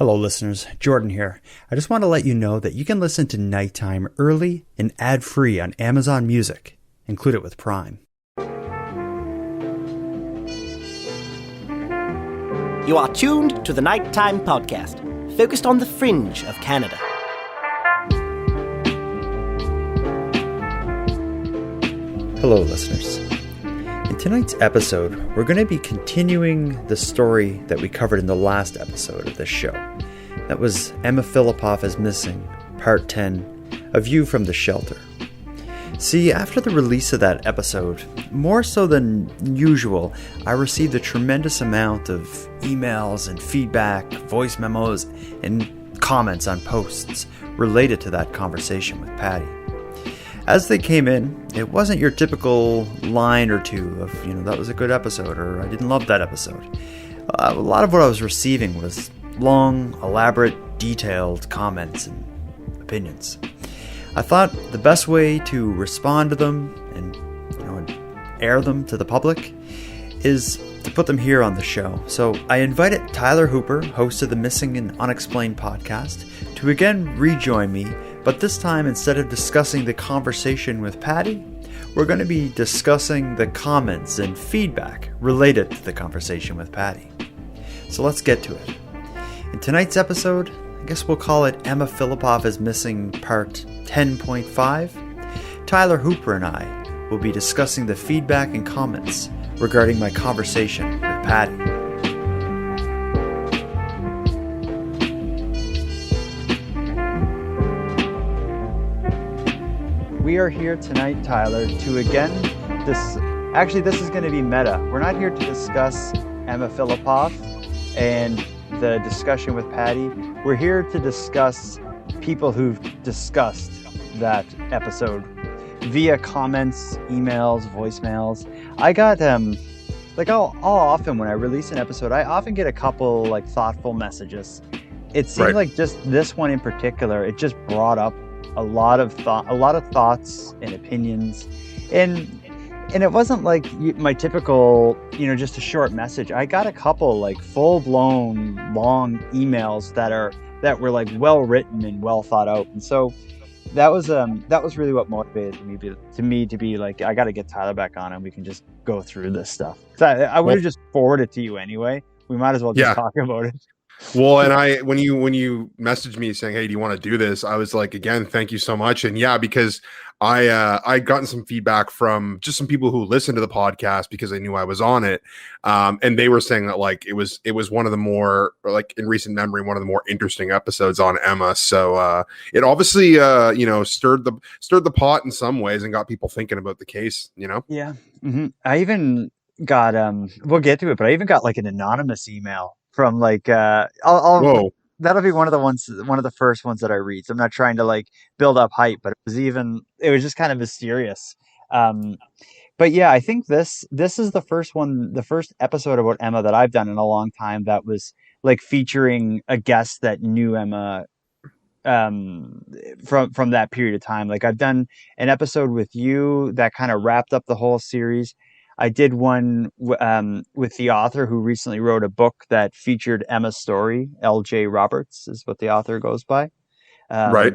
Hello listeners, Jordan here. I just want to let you know that you can listen to Nighttime early and ad-free on Amazon Music. Include it with Prime. You are tuned to the Nighttime Podcast, focused on the fringe of Canada. Hello listeners. In tonight's episode, we're going to be continuing the story that we covered in the last episode of this show. That was Emma Fillipoff is Missing, Part 10, A View from the Shelter. See, after the release of that episode, more so than usual, I received a tremendous amount of emails and feedback, voice memos, and comments on posts related to that conversation with Patty. As they came in, it wasn't your typical line or two of, that was a good episode, or I didn't love that episode. A lot of what I was receiving was long, elaborate, detailed comments and opinions. I thought the best way to respond to them and air them to the public is to put them here on the show. So I invited Tyler Hooper, host of the Missing and Unexplained podcast, to again rejoin me, but this time instead of discussing the conversation with Patty, we're going to be discussing the comments and feedback related to the conversation with Patty. So let's get to it. In tonight's episode, I guess we'll call it Emma Fillipoff is Missing Part 10.5. Tyler Hooper and I will be discussing the feedback and comments regarding my conversation with Patty. We are here tonight, Tyler, to again, this is going to be meta. We're not here to discuss Emma Fillipoff and the discussion with Patty. We're here to discuss people who've discussed that episode via comments, emails, voicemails. I got, I'll often, when I release an episode, I often get a couple, thoughtful messages. It seemed like just this one in particular, it just brought up a lot of thoughts and opinions, and it wasn't like my typical, just a short message. I got a couple full-blown long emails that were well written and well thought out, and so that was really what motivated me to be like, I got to get Tyler back on and we can just go through this stuff. I would have just forwarded it to you anyway. We might as well just talk about it. Well, and when you messaged me saying, "Hey, do you want to do this?" I was like, again, thank you so much. And yeah, because I gotten some feedback from just some people who listened to the podcast because they knew I was on it, and they were saying that it was one of the more, in recent memory, one of the more interesting episodes on Emma. So it obviously stirred the pot in some ways and got people thinking about the case. Yeah. Mm-hmm. I even got we'll get to it, but I even got an anonymous email from Whoa. That'll be one of the first ones that I read. So I'm not trying to build up hype, but it was just kind of mysterious. But yeah, I think this is the first episode about Emma that I've done in a long time that was featuring a guest that knew Emma from that period of time. I've done an episode with you that kind of wrapped up the whole series. I did one with the author who recently wrote a book that featured Emma's story. L.J. Roberts is what the author goes by. Right.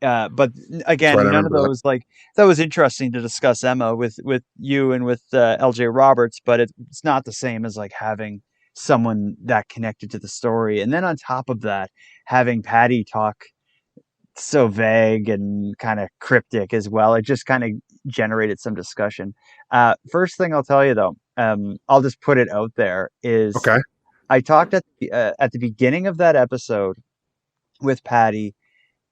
But again, none of those that was interesting to discuss Emma with you and with L.J. Roberts, but it's not the same as having someone that connected to the story. And then on top of that, having Patty talk so vague and kind of cryptic as well, it just kind of generated some discussion. First thing I'll tell you though, I'll just put it out there is, okay. I talked at the beginning of that episode with Patty.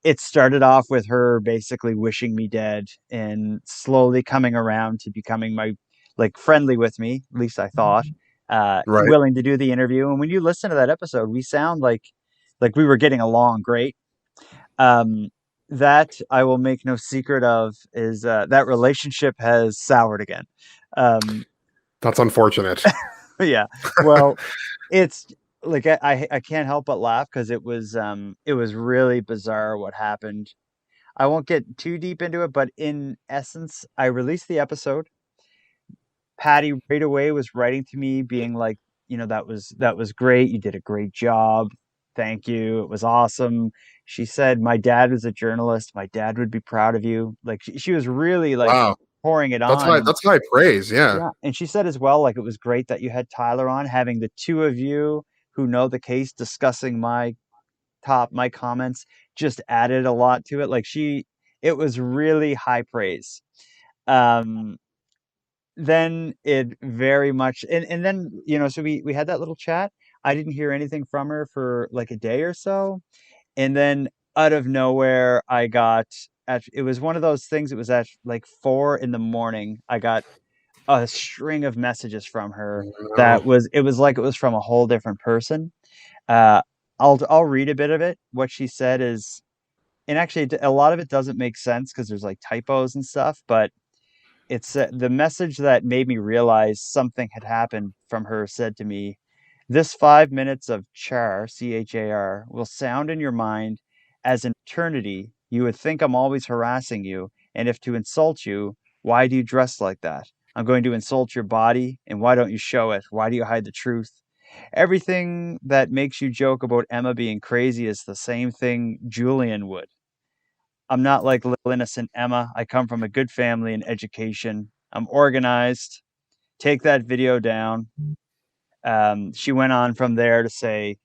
It started off with her basically wishing me dead and slowly coming around to becoming my friendly with me, at least I thought, willing to do the interview. And when you listen to that episode, we sound like we were getting along great. That I will make no secret of is that relationship has soured again. That's unfortunate. Yeah. Well, it's I can't help but laugh because it was really bizarre what happened. I won't get too deep into it, but in essence, I released the episode. Patty right away was writing to me being like, that was great. You did a great job. thank you. It was awesome. She said, my dad was a journalist. My dad would be proud of you. Like she was really like Wow. pouring it That's on. high. And That's high praise. Yeah. yeah, and she said as well, like it was great that you had Tyler on, having the two of you who know the case discussing my comments just added a lot to it. It was really high praise. Um, then it very much, and then, so we had that little chat. I didn't hear anything from her for like a day or so. And then out of nowhere, it was one of those things. It was at like 4 in the morning. I got a string of messages from her No. it was like it was from a whole different person. Uh, I'll read a bit of it. What she said is, and actually a lot of it doesn't make sense because there's like typos and stuff, but it's the message that made me realize something had happened from her said to me, this 5 minutes of char, will sound in your mind as an eternity. You would think I'm always harassing you. And if to insult you, why do you dress like that? I'm going to insult your body. And why don't you show it? Why do you hide the truth? Everything that makes you joke about Emma being crazy is the same thing Julian would. I'm not like little innocent Emma. I come from a good family and education. I'm organized. Take that video down. She went on from there to say,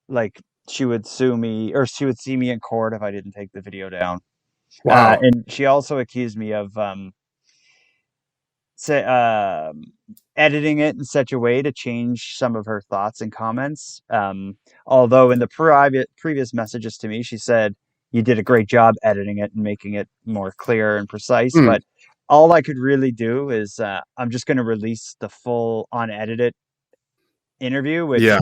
like, she would sue me or she would see me in court if I didn't take the video down. Wow. And she also accused me of say editing it in such a way to change some of her thoughts and comments. Although in the previous messages to me, she said you did a great job editing it and making it more clear and precise. Hmm. But all I could really do is I'm just going to release the full unedited interview, which Yeah.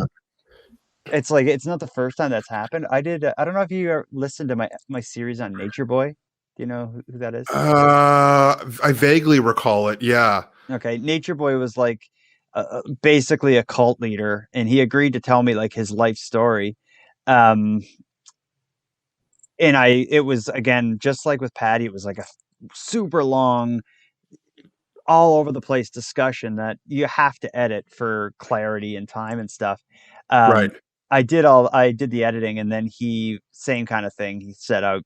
it's like it's not the first time that's happened. I don't know if you listened to my series on Nature Boy. Do you know who that is? I vaguely recall it. Yeah. Okay, Nature Boy was like basically a cult leader, and he agreed to tell me like his life story. Um, and it was again just like with Patty, it was like a super long, all over the place discussion that you have to edit for clarity and time and stuff. Right. Um, I did the editing, and then he same kind of thing. He said I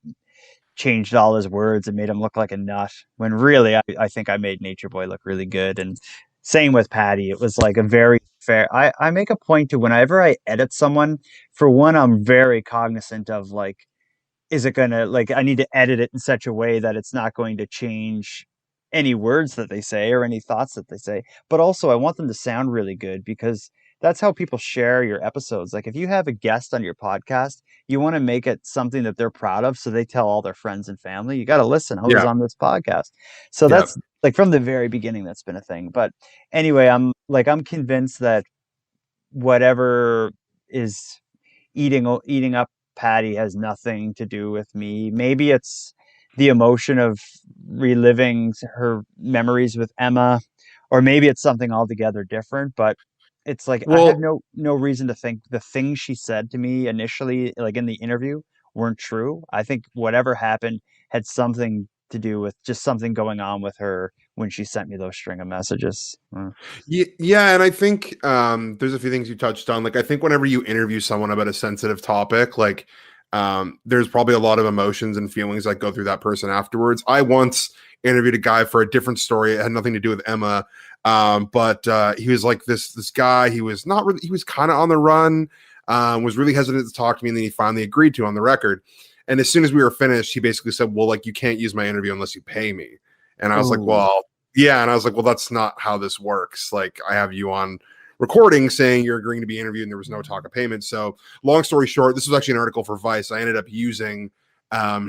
changed all his words and made him look like a nut when really I think I made Nature Boy look really good. And same with Patty. It was like a very fair. I make a point to whenever I edit someone, for one, I'm very cognizant of like, is it gonna like I need to edit it in such a way that it's not going to change any words that they say or any thoughts that they say. But also I want them to sound really good because that's how people share your episodes. Like if you have a guest on your podcast, you want to make it something that they're proud of so they tell all their friends and family, you got to listen, I was Yeah. on this podcast. So Yeah. that's like from the very beginning that's been a thing. But anyway, I'm convinced that whatever is eating up Patty has nothing to do with me. Maybe it's the emotion of reliving her memories with Emma, or maybe it's something altogether different. But it's like I have Well, no reason to think the things she said to me initially, like in the interview, weren't true. I think whatever happened had something to do with just something going on with her when she sent me those string of messages. yeah, and I think there's a few things you touched on. Like, I think whenever you interview someone about a sensitive topic, like there's probably a lot of emotions and feelings that go through that person afterwards. I once interviewed a guy for a different story. It had nothing to do with Emma, but he was like this guy. He was not really. He was kind of on the run. Was really hesitant to talk to me, and then he finally agreed to on the record. And as soon as we were finished, he basically said, "Well, like you can't use my interview unless you pay me." And I was like, Oh, "Well." Yeah, and I was like, well, that's not how this works. Like, I have you on recording saying you're agreeing to be interviewed and there was no talk of payment. So long story short, this was actually an article for Vice. I ended up using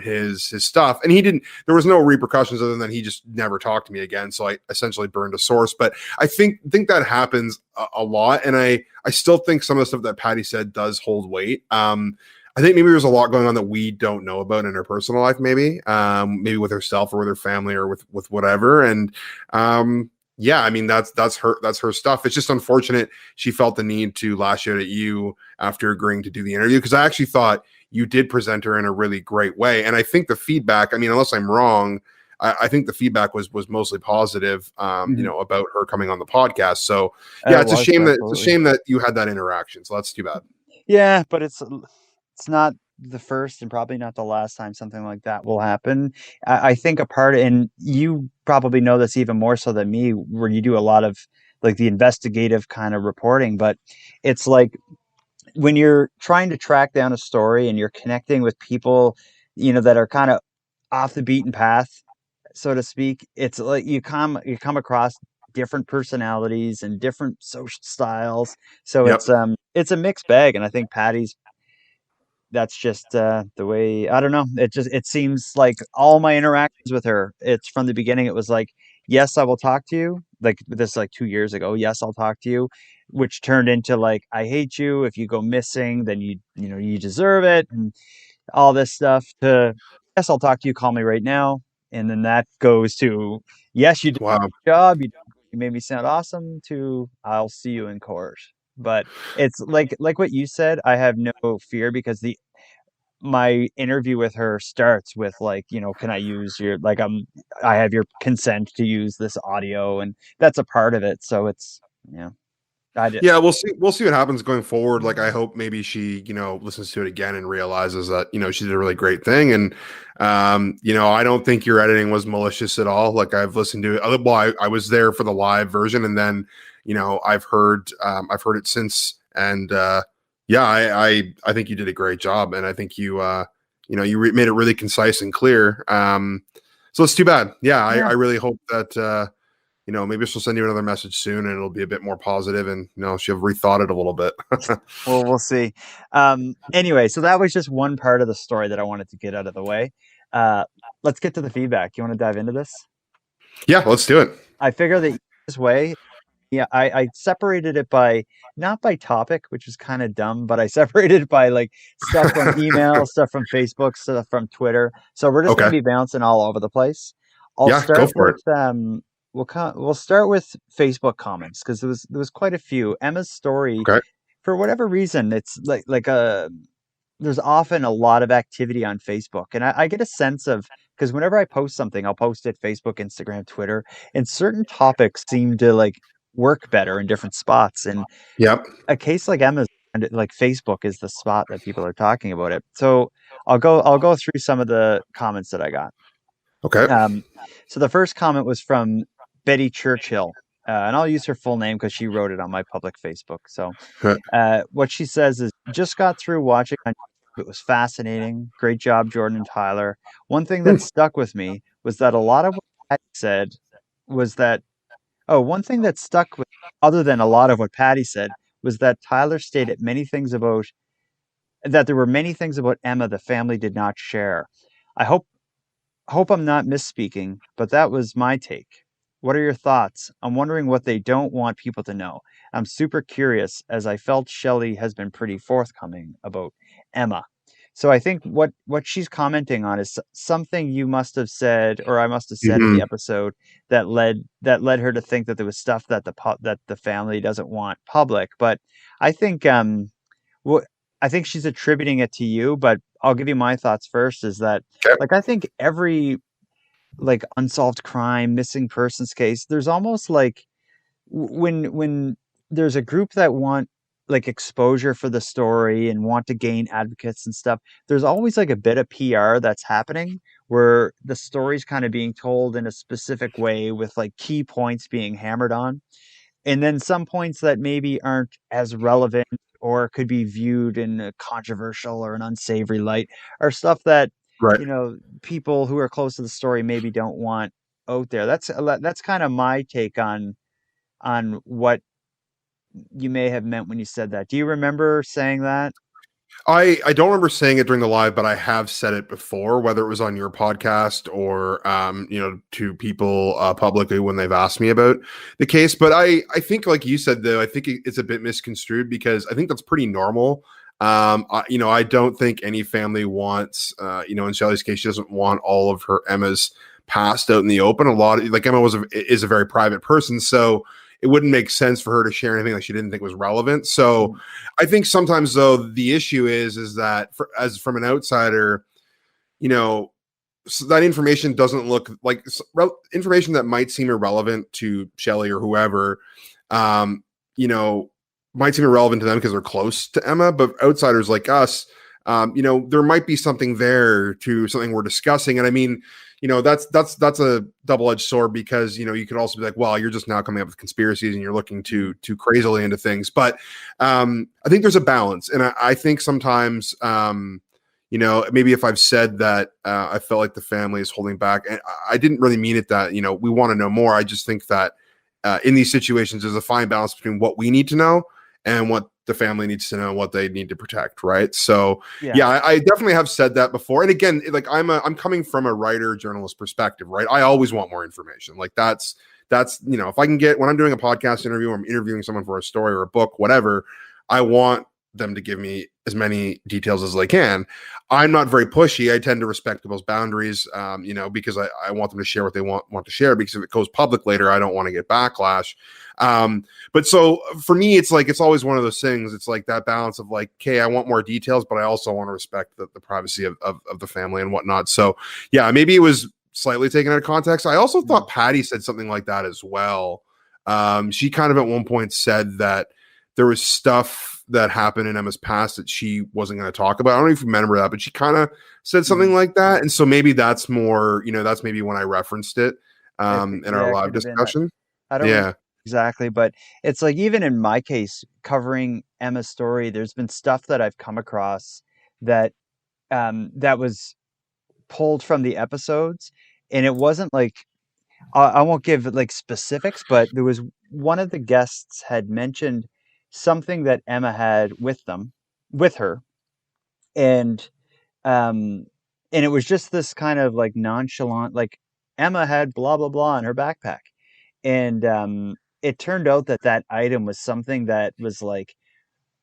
his stuff, and he didn't, there was no repercussions other than he just never talked to me again. So I essentially burned a source. But I think that happens a lot. And I still think some of the stuff that Patty said does hold weight. I think maybe there's a lot going on that we don't know about in her personal life, maybe with herself or with her family or with whatever. And yeah, I mean, that's her stuff. It's just unfortunate she felt the need to lash out at you after agreeing to do the interview, because I actually thought you did present her in a really great way. And I think the feedback, I mean, unless I'm wrong, I think the feedback was mostly positive, about her coming on the podcast. So yeah, it was it's a absolutely. shame that you had that interaction. So that's too bad. Yeah, but it's not the first and probably not the last time something like that will happen. I think a part, and you probably know this even more so than me, where you do a lot of like the investigative kind of reporting, but it's like when you're trying to track down a story and you're connecting with people, that are kind of off the beaten path, so to speak, it's like you come across different personalities and different social styles. So Yep. it's a mixed bag, and I think Patty's that's just the way. I don't know. It seems like all my interactions with her, it's from the beginning. It was like, yes, I will talk to you. Like this, like 2 years ago. Yes, I'll talk to you, which turned into like, I hate you. If you go missing, then you deserve it, and all this stuff. To yes, I'll talk to you. Call me right now, and then that goes to yes, you did Wow. a good job. You made me sound awesome. To I'll see you in court. But it's like what you said. I have no fear because the my interview with her starts with like, can I use your like I have your consent to use this audio, and that's a part of it. So it's yeah, I did. Yeah, we'll see. We'll see what happens going forward. Like, I hope maybe she, listens to it again and realizes that, she did a really great thing. And, I don't think your editing was malicious at all. Like, I've listened to it. Well, I was there for the live version, and then, I've heard it since. And yeah, I think you did a great job, and I think you made it really concise and clear. So it's too bad. Yeah, I Yeah. really hope that. Maybe she'll send you another message soon and it'll be a bit more positive and, she'll rethought it a little bit. Well, we'll see. Anyway, so that was just one part of the story that I wanted to get out of the way. Uh, let's get to the feedback. You want to dive into this? Yeah, let's do it. I figure that this way, yeah, I separated it by not by topic, which is kind of dumb, but I separated it by like stuff from email, stuff from Facebook, stuff from Twitter. So we're just going Okay. to be bouncing all over the place. I'll Yeah, go start for with it. we'll start with Facebook comments because there was quite a few. Emma's story, Okay. for whatever reason, it's like a there's often a lot of activity on Facebook, and I get a sense of because whenever I post something, I'll post it Facebook, Instagram, Twitter, and certain topics seem to like work better in different spots. And Yep. a case like Emma's, and like Facebook is the spot that people are talking about it. So I'll go through some of the comments that I got. Okay. Um, so the first comment was from Betty Churchill, and I'll use her full name because she wrote it on my public Facebook. So Okay. what she says is, just got through watching on YouTube. It was fascinating. Great job, Jordan and Tyler. One thing that stuck with me was that a lot of what Patty said was that, one thing that stuck with, other than a lot of what Patty said, was that Tyler stated that there were many things about Emma the family did not share. I hope I'm not misspeaking, but that was my take. What are your thoughts? I'm wondering what they don't want people to know. I'm super curious as I felt Shelley has been pretty forthcoming about Emma. So I think what she's commenting on is something you must have said, or I must have said in the Mhm. episode that led her to think that there was stuff that that the family doesn't want public. But I think what I think she's attributing it to you, but I'll give you my thoughts first. Is that Okay. like I think every like unsolved crime, missing persons case, there's almost like when there's a group that want like exposure for the story and want to gain advocates and stuff, there's always like a bit of PR that's happening where the story's kind of being told in a specific way with like key points being hammered on, and then some points that maybe aren't as relevant or could be viewed in a controversial or an unsavory light, or stuff that Right. people who are close to the story maybe don't want out there. That's kind of my take on what you may have meant when you said that. Do you remember saying that? I don't remember saying it during the live, but I have said it before, whether it was on your podcast or to people publicly when they've asked me about the case. But I think, like you said, though, I think it's a bit misconstrued because I think that's pretty normal. I don't think any family wants, in Shelley's case, she doesn't want all of her Emma's past out in the open. A lot of, like, Emma is a very private person, so it wouldn't make sense for her to share anything that she didn't think was relevant. So I think sometimes, though, the issue is that as from an outsider, so that information doesn't look like information that might seem irrelevant to Shelley or whoever, um, you know, might seem irrelevant to them because they're close to Emma, but outsiders like us, there might be something there to something we're discussing. And I mean, that's a double-edged sword because, you could also be like, well, you're just now coming up with conspiracies and you're looking too crazily into things. But I think there's a balance. And I think sometimes, maybe if I've said that I felt like the family is holding back, and I didn't really mean it that, we want to know more. I just think that in these situations, there's a fine balance between what we need to know and what the family needs to know, what they need to protect. Right. So I definitely have said that before. And again, like I'm coming from a writer journalist perspective, right? I always want more information. Like that's, if I can get, when I'm doing a podcast interview, or I'm interviewing someone for a story or a book, whatever, I want them to give me as many details as they can. I'm not very pushy. I tend to respect people's boundaries, because I want them to share what they want to share, because if it goes public later, I don't want to get backlash. But so for me, it's like, it's always one of those things. It's like that balance of like, okay, I want more details, but I also want to respect the privacy of the family and whatnot. So yeah, maybe it was slightly taken out of context. I also thought Patty said something like that as well. She kind of at one point said that there was stuff that happened in Emma's past that she wasn't going to talk about. I don't know if you remember that, but she kind of said something like that. And so maybe that's more, that's maybe when I referenced it in our live discussion. I don't know exactly, but it's like, even in my case, covering Emma's story, there's been stuff that I've come across that that was pulled from the episodes. And it wasn't like, I won't give like specifics, but there was one of the guests had mentioned something that Emma had with her. And it was just this kind of like nonchalant, like Emma had blah, blah, blah in her backpack. And it turned out that item was something that was like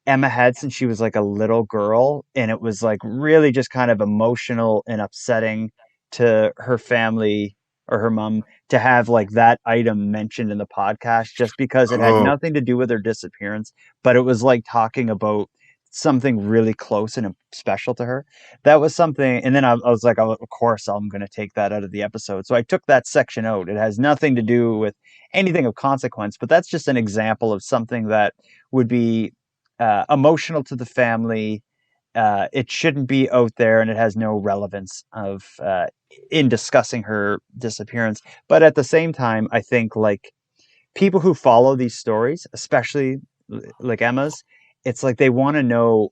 Emma had since she was like a little girl. And it was like really just kind of emotional and upsetting to her family or her mom to have like that item mentioned in the podcast, just because it had nothing to do with her disappearance, but it was like talking about something really close and special to her. That was something. And then I was like, oh, of course I'm going to take that out of the episode. So I took that section out. It has nothing to do with anything of consequence, but that's just an example of something that would be emotional to the family. It shouldn't be out there, and it has no relevance of in discussing her disappearance. But at the same time, I think like people who follow these stories, especially like Emma's, it's like they want to know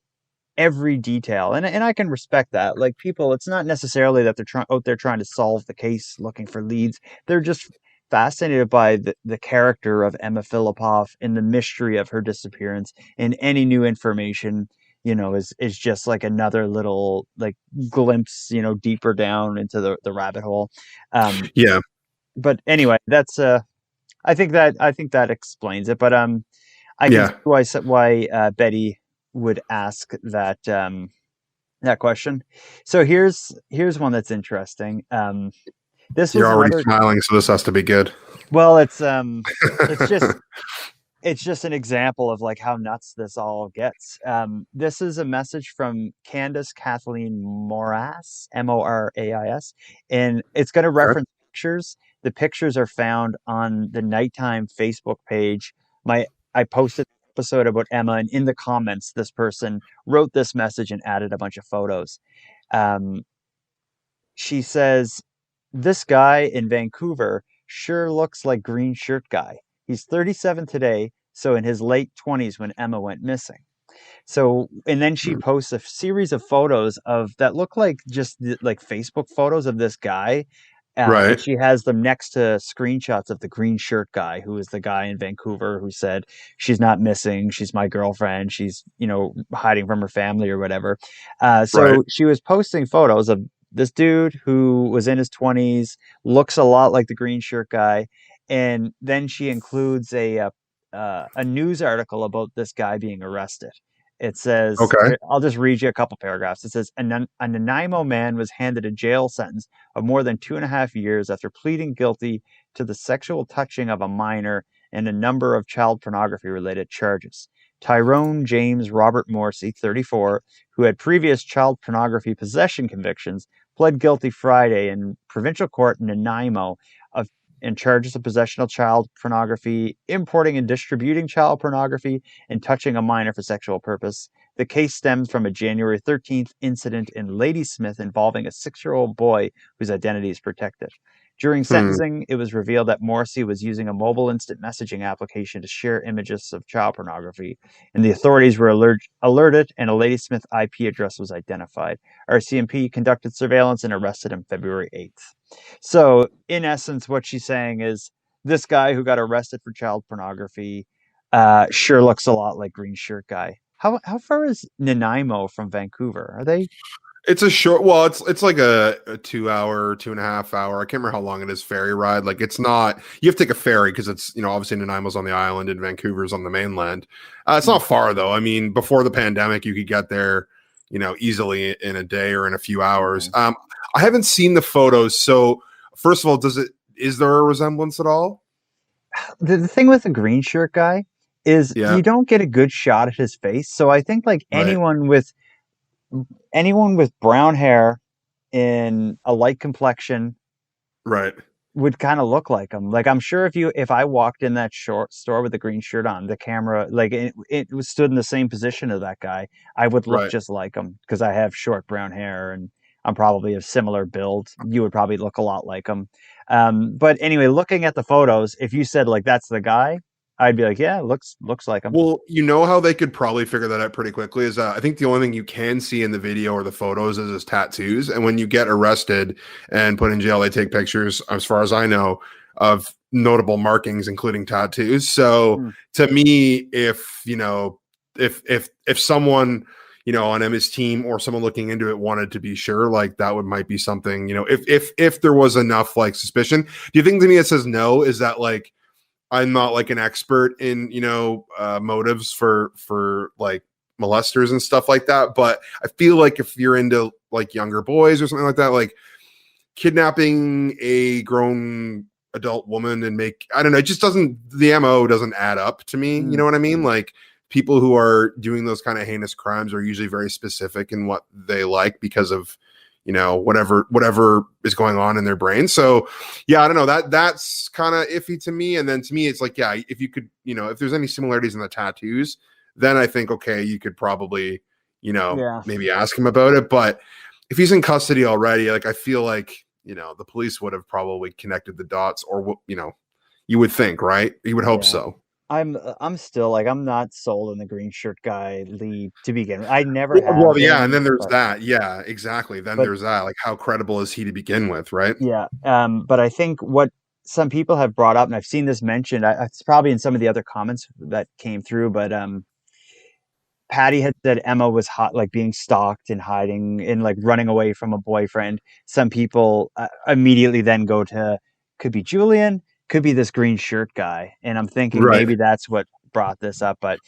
every detail, and I can respect that. Like people, it's not necessarily that they're out there trying to solve the case, looking for leads. They're just fascinated by the character of Emma Fillipoff and the mystery of her disappearance, and any new information is just like another little like glimpse deeper down into the rabbit hole. But anyway, that's I think that explains it. But I can see why Betty would ask that that question. So here's one that's interesting. This You're already smiling, so this has to be good. Well, it's just it's just an example of like how nuts this all gets. This is a message from Candace Kathleen Morais, Morais, and it's going to reference pictures. The pictures are found on the Nighttime Facebook page. I posted an episode about Emma, and in the comments, this person wrote this message and added a bunch of photos. She says, "This guy in Vancouver sure looks like green shirt guy. He's 37 today, so in his late 20s when Emma went missing." So, and then she posts a series of photos of that look like just like Facebook photos of this guy. Right. And she has them next to screenshots of the green shirt guy, who is the guy in Vancouver who said, "She's not missing. She's my girlfriend. She's, hiding from her family," or whatever. So she was posting photos of this dude who was in his 20s, looks a lot like the green shirt guy. And then she includes a news article about this guy being arrested. It says, I'll just read you a couple paragraphs. It says, a Nanaimo man was handed a jail sentence of more than 2.5 years after pleading guilty to the sexual touching of a minor and a number of child pornography-related charges. Tyrone James Robert Morrissey, 34, who had previous child pornography possession convictions, pled guilty Friday in provincial court in Nanaimo and charges of possession of child pornography, importing and distributing child pornography, and touching a minor for sexual purpose. The case stems from a January 13th incident in Ladysmith involving a 6-year-old boy whose identity is protected. During sentencing, it was revealed that Morrissey was using a mobile instant messaging application to share images of child pornography, and the authorities were alerted, and a Ladysmith IP address was identified. RCMP conducted surveillance and arrested him February 8th. So, in essence, what she's saying is this guy who got arrested for child pornography sure looks a lot like Green Shirt Guy. How far is Nanaimo from Vancouver? Are they? It's a short. Well, it's like a 2 hour, 2.5 hour. I can't remember how long it is ferry ride. Like it's not. You have to take a ferry because it's obviously Nanaimo's on the island and Vancouver's on the mainland. It's not far though. I mean, before the pandemic, you could get there, easily in a day or in a few hours. I haven't seen the photos. So first of all, is there a resemblance at all? The thing with the Green Shirt Guy is you don't get a good shot at his face. So I think like anyone with brown hair in a light complexion would kind of look like him. Like I'm sure if I walked in that store with a green shirt on, the camera like it was stood in the same position as that guy, I would look just like him because I have short brown hair and I'm probably of similar build. You would probably look a lot like him. But anyway, looking at the photos, if you said like that's the guy, I'd be like, yeah, looks like him. Well, how they could probably figure that out pretty quickly is I think the only thing you can see in the video or the photos is his tattoos. And when you get arrested and put in jail, they take pictures, as far as I know, of notable markings, including tattoos. So to me, if someone, on Emma's team or someone looking into it wanted to be sure, like that might be something, if there was enough like suspicion. Do you think to me it says no? Is that like, I'm not like an expert in, motives for like molesters and stuff like that. But I feel like if you're into like younger boys or something like that, like kidnapping a grown adult woman and I don't know, it just the MO doesn't add up to me. You know what I mean? Like people who are doing those kind of heinous crimes are usually very specific in what they like because of, whatever is going on in their brain. So yeah, I don't know, that's kind of iffy to me. And then to me, it's like, yeah, if you could, if there's any similarities in the tattoos, then I think, okay, you could probably, maybe ask him about it. But if he's in custody already, like, I feel like, the police would have probably connected the dots or, you would think, right? You would hope so. I'm still like, I'm not sold on the Green Shirt Guy lead to begin with. I never have. Well, yeah, and then there's that. Yeah, exactly. Then there's that. Like, how credible is he to begin with, right? Yeah. But I think what some people have brought up, and I've seen this mentioned, it's probably in some of the other comments that came through, but Patty had said Emma was hot, like being stalked and hiding and like running away from a boyfriend. Some people immediately then go to, could be Julian, could be this Green Shirt Guy. And I'm thinking maybe that's what brought this up. But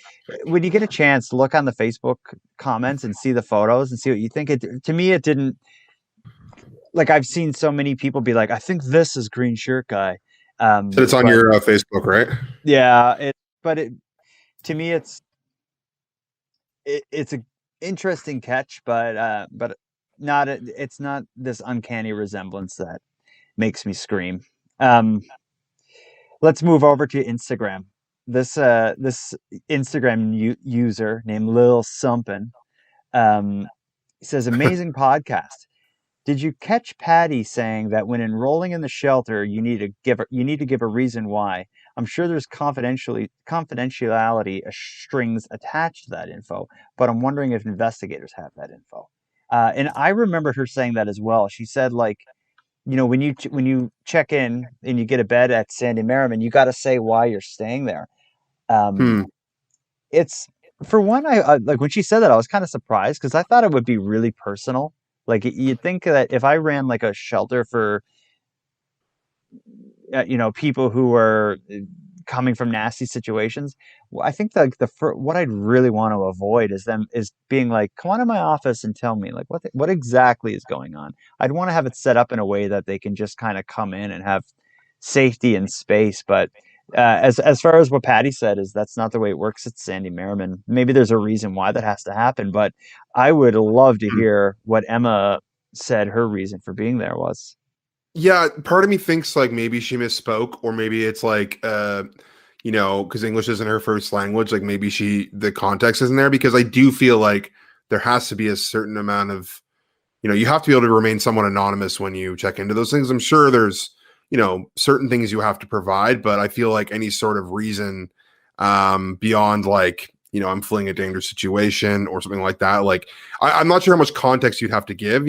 when you get a chance, look on the Facebook comments and see the photos and see what you think. To me, it didn't, like, I've seen so many people be like, I think this is Green Shirt Guy. So it's on your Facebook, right? Yeah. To me, it's an interesting catch, but it's not this uncanny resemblance that makes me scream. Let's move over to Instagram. This Instagram user named Lil Sumpin says, amazing podcast. Did you catch Patty saying that when enrolling in the shelter, you need to give a reason why? I'm sure there's confidentiality strings attached to that info, but I'm wondering if investigators have that info. And I remember her saying that as well. She said, like, when you check in and you get a bed at Sandy Merriman, you got to say why you're staying there. It's, for one, I like when she said that, I was kind of surprised because I thought it would be really personal. Like, you'd think that if I ran like a shelter for, people who were coming from nasty situations, I think like what I'd really want to avoid is being like, come on to my office and tell me like what exactly is going on. I'd want to have it set up in a way that they can just kind of come in and have safety and space. But as far as what Patty said, is that's not the way it works at Sandy Merriman. Maybe there's a reason why that has to happen, but I would love to hear what Emma said her reason for being there was. Yeah, part of me thinks like maybe she misspoke, or maybe it's like because English isn't her first language, like maybe the context isn't there, because I do feel like there has to be a certain amount of, you have to be able to remain somewhat anonymous when you check into those things. I'm sure there's, certain things you have to provide, but I feel like any sort of reason beyond like, I'm fleeing a dangerous situation or something like that. Like, I'm not sure how much context you'd have to give,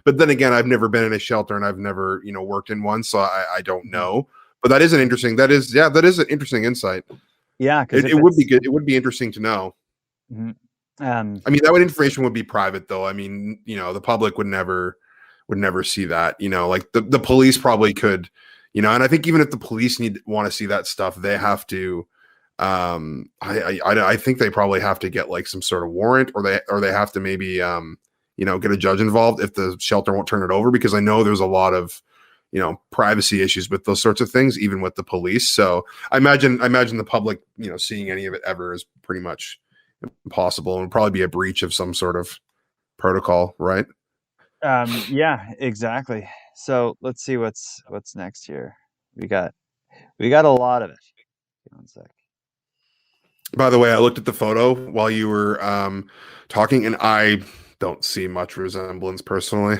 but then again, I've never been in a shelter and I've never, worked in one. So I don't know, but that is an interesting insight. Yeah. It would be good. It would be interesting to know. Mm-hmm. I mean, that information would be private though. I mean, the public would never see that, like the police probably could, and I think even if the police want to see that stuff, they have to, I think they probably have to get like some sort of warrant, or they have to maybe get a judge involved if the shelter won't turn it over, because I know there's a lot of privacy issues with those sorts of things, even with the police. So I imagine the public seeing any of it ever is pretty much impossible, and would probably be a breach of some sort of protocol, right? Yeah, exactly. So let's see what's next here. We got a lot of it. One sec. By the way, I looked at the photo while you were talking, and I don't see much resemblance personally.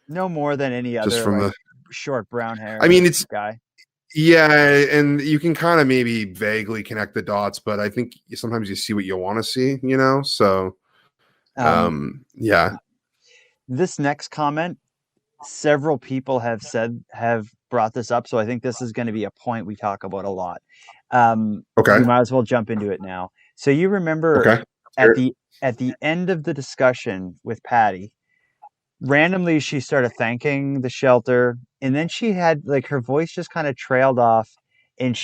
No more than any Just other from like short brown hair. I mean, it's guy. Yeah, and you can kind of maybe vaguely connect the dots, but I think sometimes you see what you want to see, So, yeah. This next comment, several people have brought this up, so I think this is going to be a point we talk about a lot. Okay. We might as well jump into it now. So you remember Okay. at the end of the discussion with Patty, randomly she started thanking the shelter, and then she had like her voice just kind of trailed off, and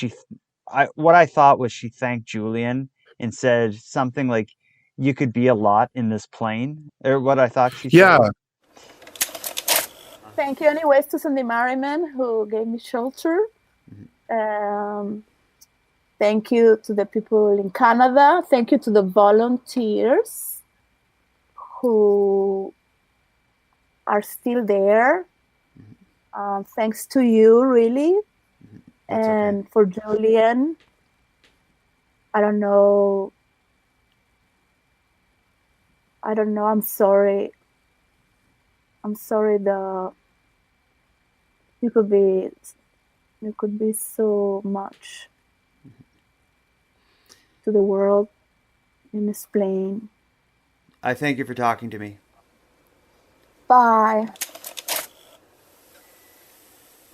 what I thought was she thanked Julian and said something like, "You could be a lot in this plane," or what I thought she Yeah. said. Thank you anyways to Sandy Merriman who gave me shelter. Thank you to the people in Canada. Thank you to the volunteers who are still there. Thanks to you, really. That's and okay. For Julian, I don't know. I'm sorry. You could be so much to the world in this plane. I thank you for talking to me. Bye.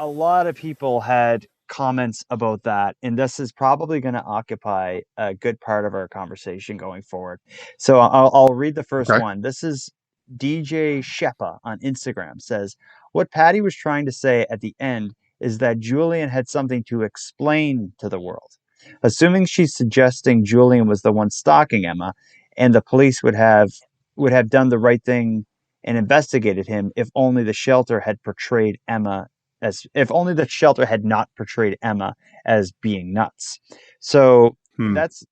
A lot of people had comments about that, and this is probably going to occupy a good part of our conversation going forward. So I'll read the first one. This is DJ Shepa on Instagram says, what Patty was trying to say at the end is that Julian had something to explain to the world. Assuming she's suggesting Julian was the one stalking Emma, and the police would have done the right thing and investigated him if only the shelter had portrayed Emma if only the shelter had not portrayed Emma as being nuts. So that's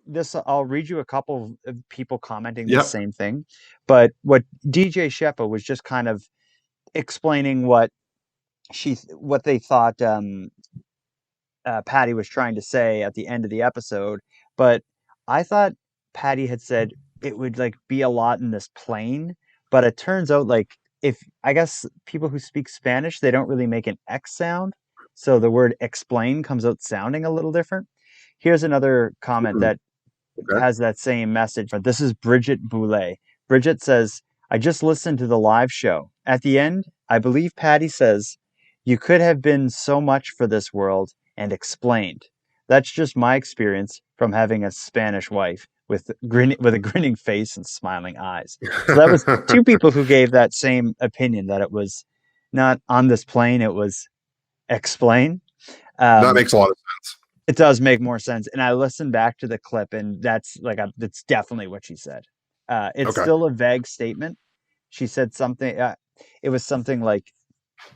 this. I'll read you a couple of people commenting the same thing. But what DJ Shepa was just kind of explaining what they thought Patty was trying to say at the end of the episode. But I thought Patty had said it would like be a lot in this plane, but it turns out like, if I guess people who speak Spanish, they don't really make an X sound. So the word explain comes out sounding a little different. Here's another comment that has that same message. This is Bridget Boulet. Bridget says, I just listened to the live show. At the end, I believe Patty says, you could have been so much for this world and explained. That's just my experience from having a Spanish wife with a grinning face and smiling eyes. So that was two people who gave that same opinion, that it was not on this plane, it was explain. That makes a lot of sense. It does make more sense. And I listened back to the clip, and that's definitely what she said. It's still a vague statement. She said something, it was something like,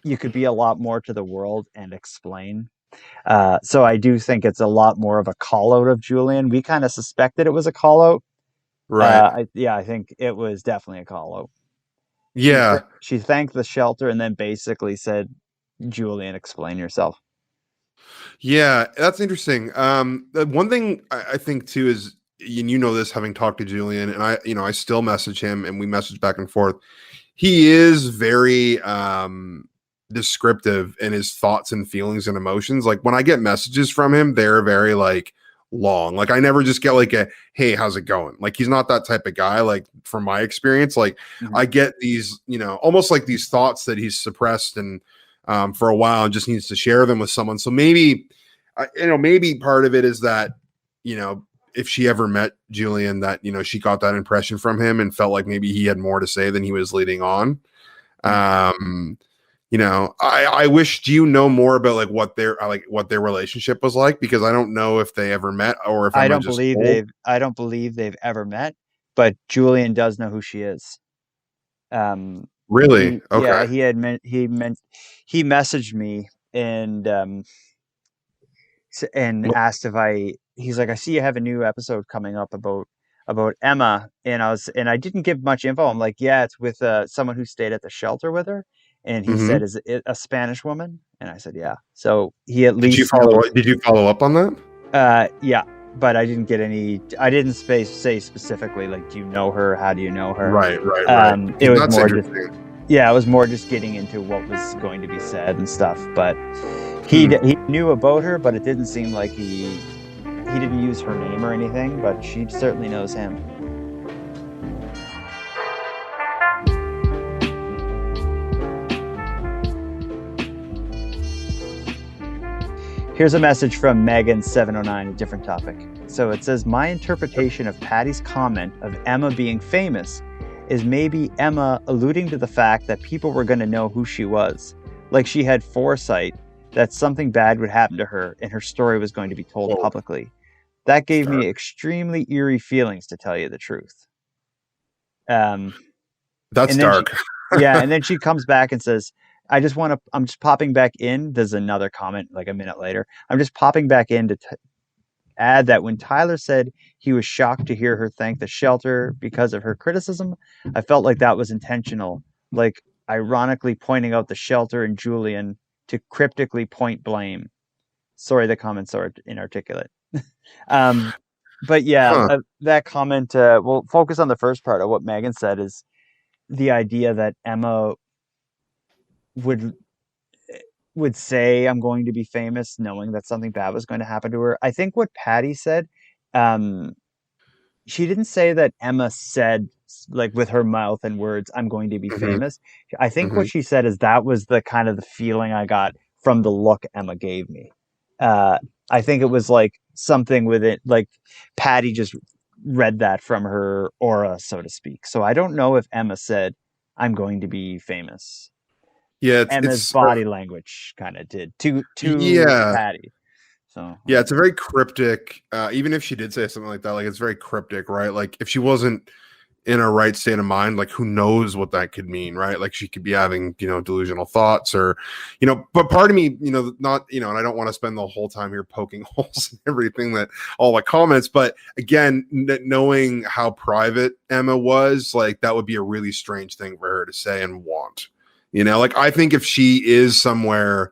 you could be a lot more to the world and explain. So I do think it's a lot more of a call out of Julian. We kind of suspected it was a call out. Right. I think it was definitely a call out. Yeah. She thanked the shelter and then basically said, Julian, explain yourself. Yeah, that's interesting. The one thing I think too is, and you know this, having talked to Julian, and I still message him, and we message back and forth. He is very descriptive in his thoughts and feelings and emotions. Like when I get messages from him, they're very like long. Like I never just get like a hey, how's it going? Like he's not that type of guy. Like from my experience, like I get these, almost like these thoughts that he's suppressed and for a while and just needs to share them with someone. So maybe, maybe part of it is that, if she ever met Julian, that, she got that impression from him and felt like maybe he had more to say than he was leading on. I wish, do you know more about like what their relationship was like? Because I don't know if they ever met or if I don't believe they've ever met, but Julian does know who she is. Really? Okay. Yeah, he messaged me and asked if he's like, I see you have a new episode coming up about Emma, and I didn't give much info. I'm like, yeah, it's with someone who stayed at the shelter with her, and he said, is it a Spanish woman? And I said, yeah. So he at least did you follow up on that? Yeah, but I didn't get any. I didn't say specifically like, do you know her? How do you know her? Right. It was more just, it was more just getting into what was going to be said and stuff. But he knew about her, but it didn't seem like he didn't use her name or anything. But she certainly knows him. Here's a message from Megan709, a different topic. So it says, my interpretation of Patty's comment of Emma being famous is maybe Emma alluding to the fact that people were going to know who she was. Like she had foresight that something bad would happen to her and her story was going to be told publicly. That gave me extremely eerie feelings, to tell you the truth. That's dark. And then she comes back and says, I'm just popping back in. There's another comment like a minute later. I'm just popping back in to add that when Tyler said he was shocked to hear her thank the shelter because of her criticism, I felt like that was intentional, like ironically pointing out the shelter and Julian to cryptically point blame. Sorry, the comments are inarticulate. But yeah, that comment, we'll focus on the first part of what Megan said, is the idea that Emma would say, I'm going to be famous, knowing that something bad was going to happen to her. I think what Patty said, she didn't say that Emma said, like with her mouth and words, I'm going to be famous. I think what she said is that was the kind of the feeling I got from the look Emma gave me. I think it was like something with it, like Patty just read that from her aura, so to speak. So I don't know if Emma said, I'm going to be famous. Yeah, Emma's body language kind of did to Patty. So yeah, it's a very cryptic. Even if she did say something like that, like it's very cryptic, right? Like if she wasn't in her right state of mind, like who knows what that could mean, right? Like she could be having, delusional thoughts or, but part of me, not, and I don't want to spend the whole time here poking holes in everything that all the comments, but again, knowing how private Emma was, like that would be a really strange thing for her to say and want, like I think if she is somewhere,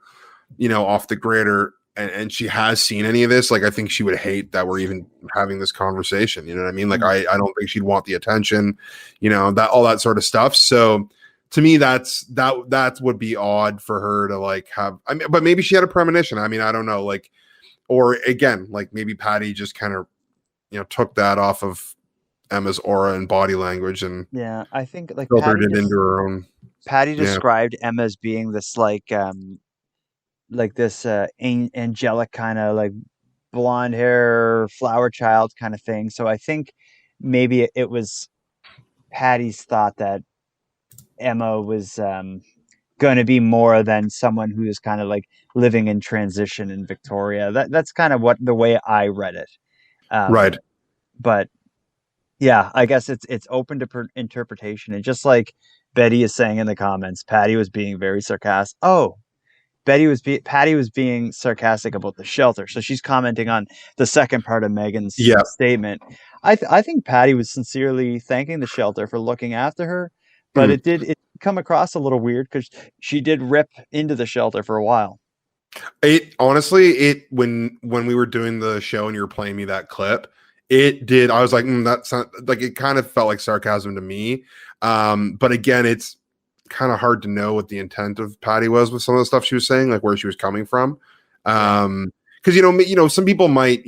off the grid or, and she has seen any of this, like I think she would hate that we're even having this conversation. You know what I mean? Like I don't think she'd want the attention, that all that sort of stuff. So to me, that would be odd for her to like have. I mean, but maybe she had a premonition. I mean, I don't know. Like, or again, like maybe Patty just kind of, took that off of Emma's aura and body language and I think like filtered it into her own. Patty described Emma as being this like this angelic kind of like blonde hair flower child kind of thing. So I think maybe it was Patty's thought that Emma was going to be more than someone who is kind of like living in transition in Victoria. That's kind of the way I read it. Right. But yeah, I guess it's open to interpretation. And just like Betty is saying in the comments, Patty was being very sarcastic. Patty was being sarcastic about the shelter. So she's commenting on the second part of Megan's statement. I think Patty was sincerely thanking the shelter for looking after her, but come across a little weird because she did rip into the shelter for a while. It honestly, when we were doing the show and you were playing me that clip, it did. I was like, that's not like, it kind of felt like sarcasm to me. But again, it's kind of hard to know what the intent of Patty was with some of the stuff she was saying, like where she was coming from. Because some people might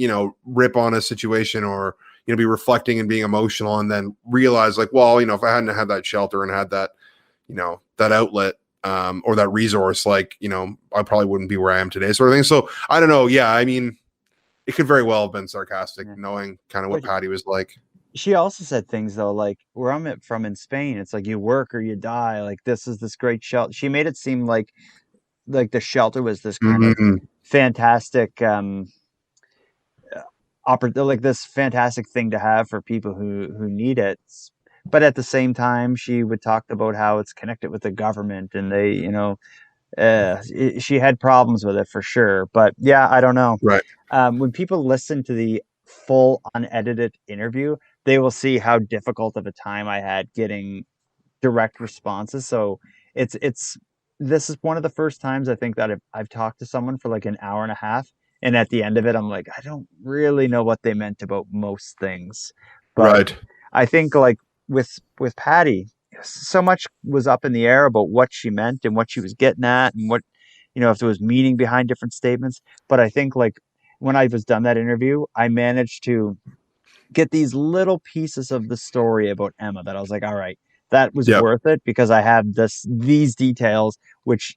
rip on a situation or be reflecting and being emotional and then realize like, well, if I hadn't had that shelter and had that that outlet or that resource, like I probably wouldn't be where I am today, sort of thing. So I don't know. Yeah, I mean, it could very well have been sarcastic, knowing kind of what Patty was like. She also said things though, like where I'm from in Spain, it's like you work or you die. Like this is this great shelter. She made it seem like the shelter was this kind of fantastic like this fantastic thing to have for people who need it. But at the same time, she would talk about how it's connected with the government, and they, she had problems with it for sure. But yeah, I don't know. Right. When people listen to the full unedited interview, they will see how difficult of a time I had getting direct responses. So this is one of the first times I think that I've talked to someone for like an hour and a half, and at the end of it, I'm like, I don't really know what they meant about most things. But Right. I think like with Patty, so much was up in the air about what she meant and what she was getting at, and what if there was meaning behind different statements. But I think like when I was done that interview, I managed to get these little pieces of the story about Emma that I was like, all right, that was worth it because I have these details which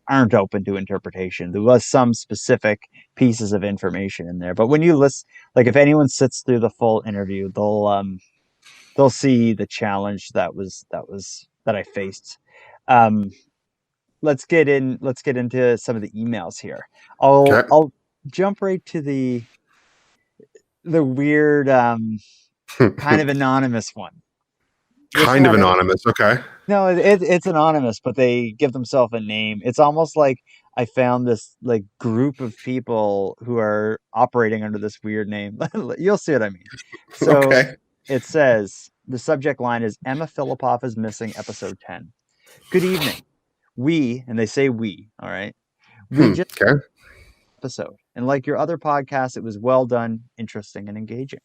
aren't open to interpretation. There was some specific pieces of information in there, but when you listen, like if anyone sits through the full interview, they'll see the challenge that I faced. Let's get into some of the emails here. I'll jump right to the weird kind of anonymous one. Kind of anonymous. Okay. No, it's anonymous, but they give themselves a name. It's almost like I found this like group of people who are operating under this weird name. You'll see what I mean. So It says, the subject line is Emma Fillipoff is missing, episode 10. Good evening. And they say we, all right? We just episode. And like your other podcasts, it was well done, interesting, and engaging.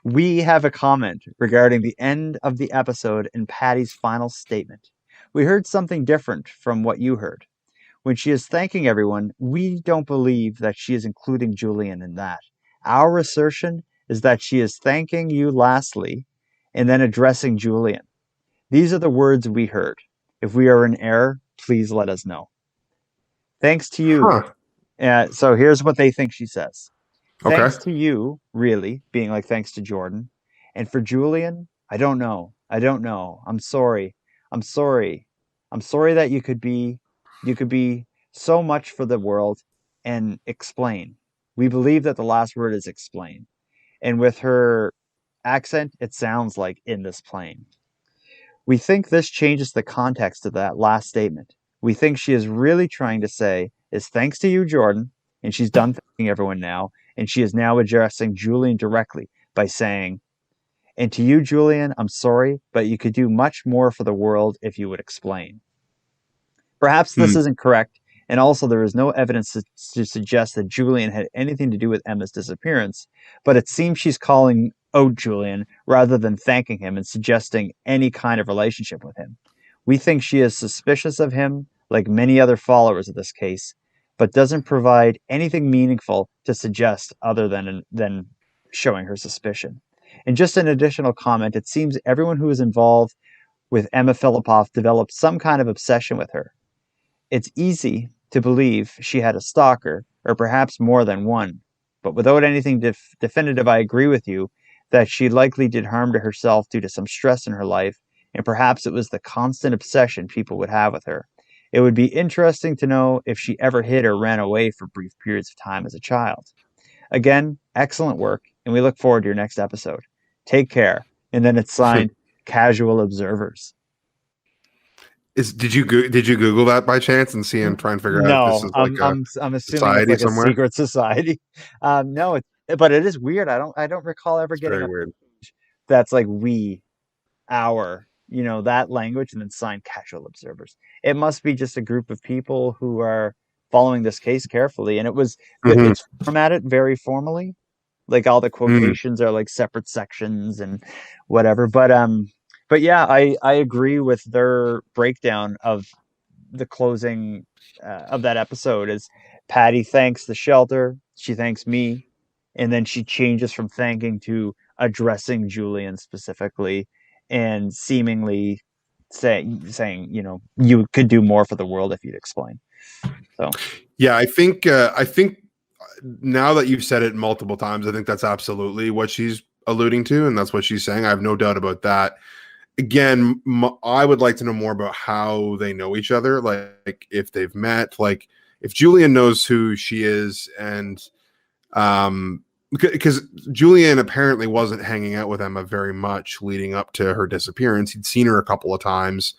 We have a comment regarding the end of the episode and Patty's final statement. We heard something different from what you heard. When she is thanking everyone, we don't believe that she is including Julian in that. Our assertion is that she is thanking you lastly and then addressing Julian. These are the words we heard. If we are in error, please let us know. Thanks to you. So here's what they think she says. Thanks to you, really, being like thanks to Jordan. And for Julian, I don't know. I'm sorry. I'm sorry that you could be so much for the world and explain. We believe that the last word is explain. And with her accent, it sounds like in this plane. We think this changes the context of that last statement. We think she is really trying to say is thanks to you, Jordan, and she's done thanking everyone now, and she is now addressing Julian directly by saying, and to you, Julian, I'm sorry, but you could do much more for the world if you would explain. Perhaps this isn't correct, and also there is no evidence to suggest that Julian had anything to do with Emma's disappearance, but it seems she's calling out Julian rather than thanking him and suggesting any kind of relationship with him. We think she is suspicious of him, like many other followers of this case, but doesn't provide anything meaningful to suggest other than showing her suspicion. And just an additional comment, it seems everyone who is involved with Emma Fillipoff developed some kind of obsession with her. It's easy to believe she had a stalker, or perhaps more than one, but without anything definitive, I agree with you that she likely did harm to herself due to some stress in her life, and perhaps it was the constant obsession people would have with her. It would be interesting to know if she ever hid or ran away for brief periods of time as a child. Again, excellent work, and we look forward to your next episode. Take care. And then it's signed Casual Observers. Did you Google that by chance and see and try and figure out if this is like I'm assuming it's like a secret society. No, but it is weird. I don't recall ever getting a weird. that's like we, our, that language and then sign casual observers. It must be just a group of people who are following this case carefully. And Mhm. it's formatted very formally. Like all the Mm. quotations are like separate sections and whatever. But yeah, I agree with their breakdown of the closing of that episode is Patty thanks the shelter, she thanks me, and then she changes from thanking to addressing Julian specifically and seemingly saying, you could do more for the world if you'd explain. So Yeah, I think now that you've said it multiple times, I think that's absolutely what she's alluding to, and that's what she's saying. I have no doubt about that. Again, I would like to know more about how they know each other, like if they've met, like if Julian knows who she is, and because Julian apparently wasn't hanging out with Emma very much leading up to her disappearance. He'd seen her a couple of times.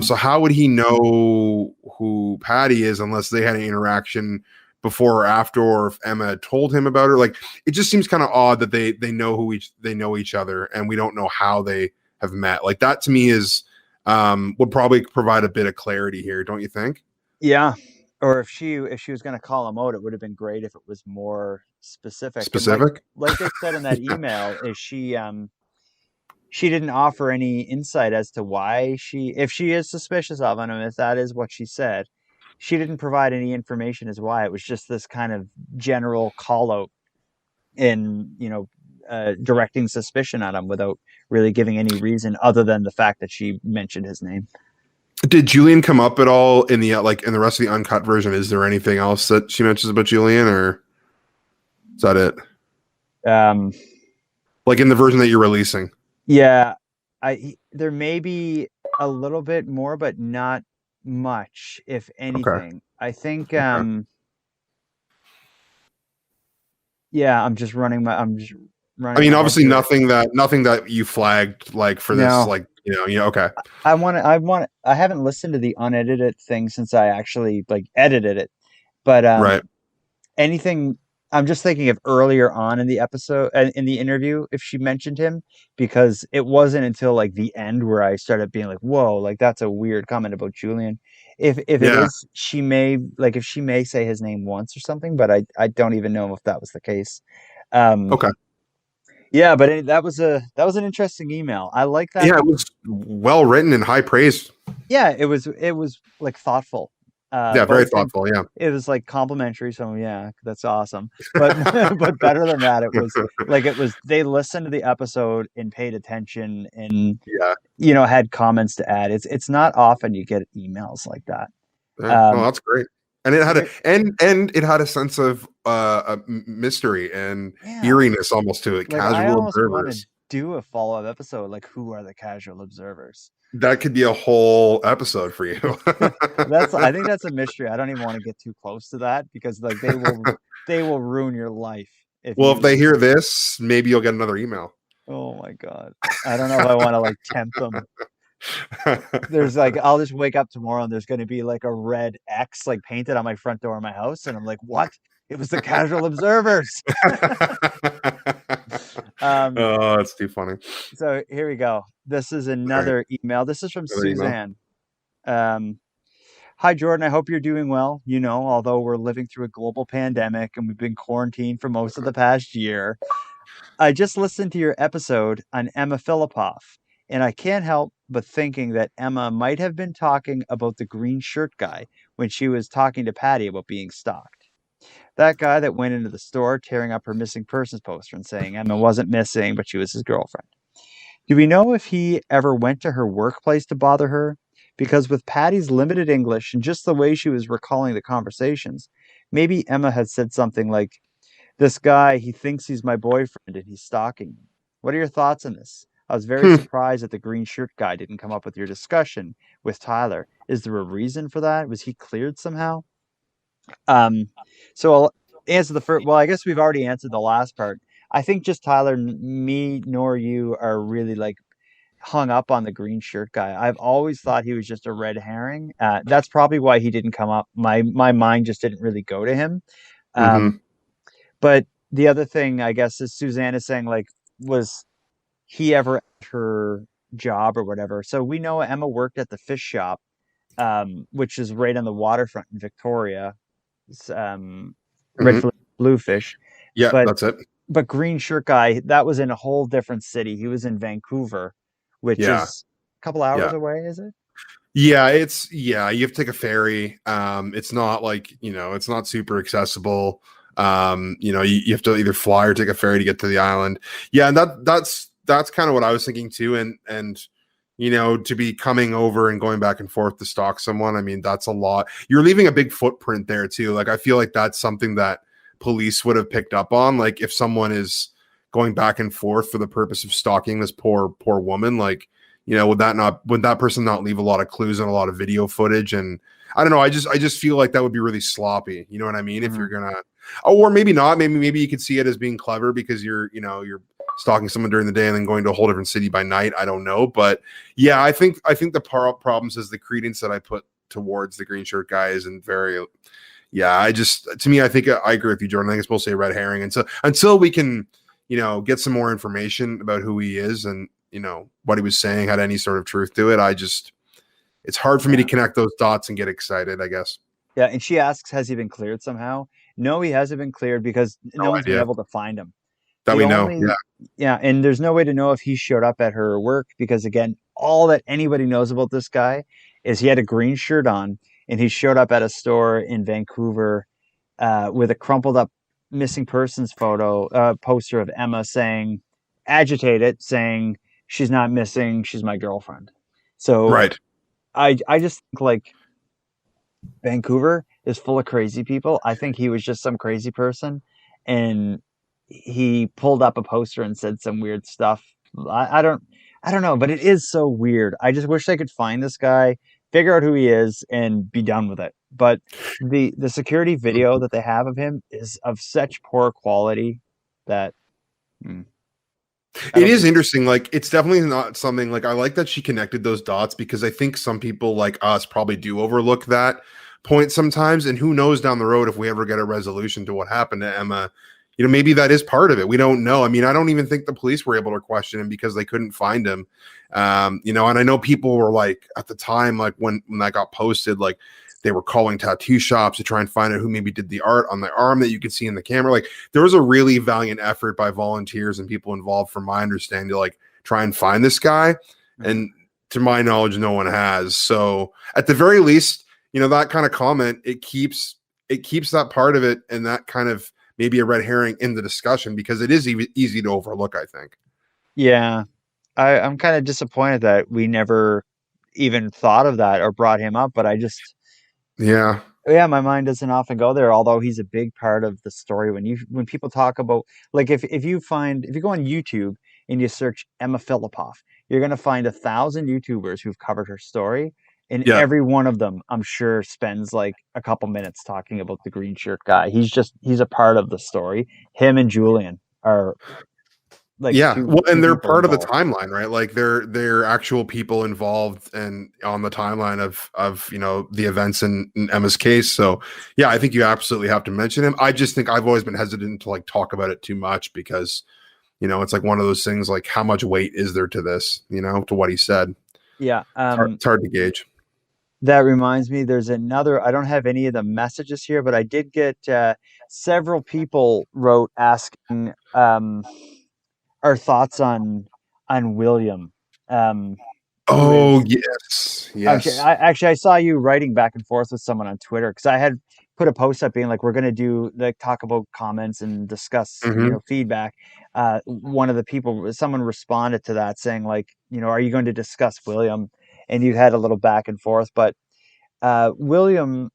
So how would he know who Patty is unless they had an interaction before or after, or if Emma had told him about her? Like, it just seems kind of odd that they know they know each other, and we don't know how they have met. Like, that to me is would probably provide a bit of clarity here, don't you think? yeah. Or if she was going to call him out, it would have been great if it was more specific. And Specific? like they said in that Yeah. email, is she didn't offer any insight as to why if she is suspicious of him, if that is what she said, she didn't provide any information as why. It was just this kind of general call out in, directing suspicion at him without really giving any reason other than the fact that she mentioned his name. Did Julian come up at all in the in the rest of the uncut version? Is there anything else that she mentions about Julian, or is that it? Um, Like in the version that you're releasing? yeah, there may be a little bit more, but not much, if Okay. anything. I think, Okay. yeah, I'm just running I mean, my head obviously through it. nothing that you flagged like for this, No, like, okay. I haven't listened to the unedited thing since I actually like edited it, but Right. anything. I'm just thinking of earlier on in the episode, in the interview, if she mentioned him, because it wasn't until like the end where I started being like, "Whoa, like that's a weird comment about Julian." If it Yeah. is, if she may say his name once or something, but I don't even know if that was the case. Um, Okay. yeah, but that was an interesting email. I like that. Yeah, it was well written and high praise. Yeah, it was like thoughtful. Yeah, very Both in thoughtful. Yeah. it was like complimentary, so yeah, that's awesome. But but better than that, it was they listened to the episode and paid attention and Yeah. had comments to add. It's not often you get emails like that. Yeah. Oh, Um, that's great. And it had there- and it had a sense of mystery and yeah, eeriness almost to it. like I Casual almost want to observers. do a follow-up episode, like who are the casual observers? That could be a whole episode for you. I think that's a mystery. I don't even want to get too close to that because like they will ruin your life if Well, if you they hear this, maybe you'll get another email. oh my God. I don't know if I want to like tempt them. There's like I'll just wake up tomorrow and there's going to be like a red X like painted on my front door of my house and I'm like, "What? It was the casual observers." Um Oh, it's too funny. so here we go. This is All right, another email. This is from another email. Suzanne. Um Hi, Jordan. I hope you're doing well. Although we're living through a global pandemic and we've been quarantined for most of the past year, I just listened to your episode on Emma Fillipoff, and I can't help but thinking that Emma might have been talking about the green shirt guy when she was talking to Patty about being stalked. That guy that went into the store tearing up her missing persons poster and saying Emma wasn't missing, but she was his girlfriend. Do we know if he ever went to her workplace to bother her? Because with Patty's limited English and just the way she was recalling the conversations, maybe Emma had said something like, "This guy, he thinks he's my boyfriend and he's stalking me." What are your thoughts on this? I was very Hmm. surprised that the green shirt guy didn't come up with your discussion with Tyler. Is there a reason for that? Was he cleared somehow? Um, so I'll answer the first. Well, I guess we've already answered the last part. I think just Tyler, me nor you are really like hung up on the green shirt guy. I've always thought he was just a red herring. That's probably why he didn't come up. My mind just didn't really go to him. Mm-hmm. Um, but the other thing, I guess, is Suzanne is saying like, was he ever at her job or whatever. So we know Emma worked at the fish shop, which is right on the waterfront in Victoria. It's, red Mhm. bluefish, Yeah, but that's it. green shirt guy, that was in a whole different city. He was in Vancouver, which Yeah, is a couple hours yeah. away, is it? Yeah, you have to take a ferry. It's not like, it's not super accessible. You have to either fly or take a ferry to get to the island. Yeah, and that's kind of what I was thinking too. And to be coming over and going back and forth to stalk someone, I mean, that's a lot. You're leaving a big footprint there too. Like, I feel like that's something that police would have picked up on. Like, if someone is going back and forth for the purpose of stalking this poor woman, like, would that person not leave a lot of clues and a lot of video footage? And I don't know. I just feel like that would be really sloppy. You know what I mean? If you're gonna, or maybe not. Maybe you could see it as being clever because you're stalking someone during the day and then going to a whole different city by night. I don't know, but yeah, I think the problems is the credence that I put towards the green shirt guy isn't very. Yeah, to me, I think I agree with you, Jordan. I think it's supposed to be a red herring, and so until we can, get some more information about who he is and what he was saying had any sort of truth to it, it's hard for me to connect those dots and get excited, I guess. Yeah, and she asks, has he been cleared somehow? No, he hasn't been cleared because no No one's been idea able to find him. that The we know. only, Yeah, yeah, and there's no way to know if he showed up at her work because, again, all that anybody knows about this guy is he had a green shirt on and he showed up at a store in Vancouver with a crumpled up missing persons poster of Emma saying, agitated, saying, she's not missing, she's my girlfriend. So right. I just think like Vancouver is full of crazy people. I think he was just some crazy person and he pulled up a poster and said some weird stuff. I don't know, but it is so weird. I just wish they could find this guy, figure out who he is, and be done with it. But the security video that they have of him is of such poor quality that I It don't is think. interesting. Like, it's definitely not something like I like that she connected those dots because I think some people like us probably do overlook that point sometimes. And who knows down the road if we ever get a resolution to what happened to Emma, maybe that is part of it. We don't know. I mean, I don't even think the police were able to question him because they couldn't find him. And I know people were like at the time, like when that got posted, like they were calling tattoo shops to try and find out who maybe did the art on the arm that you could see in the camera. Like, there was a really valiant effort by volunteers and people involved, from my understanding, to like try and find this guy. And to my knowledge, no one has. So at the very least, that kind of comment, it keeps that part of it and that kind of maybe a red herring in the discussion because it is easy to overlook, I think. Yeah, I'm kind of disappointed that we never even thought of that or brought him up, but Yeah. yeah, my mind doesn't often go there, although he's a big part of the story. When people talk about, like, if you go on YouTube and you search Emma Fillipoff, you're gonna find 1,000 YouTubers who've covered her story, and Yeah. every one of them, I'm sure, spends like a couple minutes talking about the green shirt guy. He's a part of the story. Him and Julian are like Yeah, two well, and they're people part of the involved. timeline, right? Like they're actual people involved and on the timeline of the events in Emma's case. So yeah, I think you absolutely have to mention him. I just think I've always been hesitant to like talk about it too much because it's like one of those things, like how much weight is there to this, to what he said. Yeah. It's hard to gauge. That reminds me, there's another. I don't have any of the messages here, but I did get several people wrote asking our thoughts on William. Who Oh is yes, actually? yes. I saw you writing back and forth with someone on Twitter because I had put a post up being like, we're going to do like talk about comments and discuss Hmm. feedback. One of the people, someone responded to that saying like, are you going to discuss William? And you had a little back and forth, but William,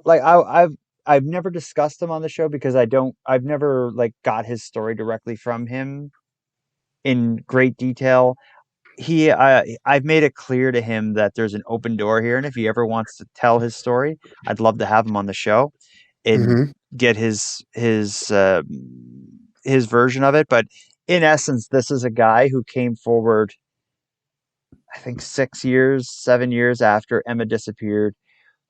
like I've never discussed him on the show because I've never like got his story directly from him in great detail. I've made it clear to him that there's an open door here, and if he ever wants to tell his story, I'd love to have him on the show and Hmm. get his version of it. But in essence, this is a guy who came forward, I think 6 years, 7 years after Emma disappeared,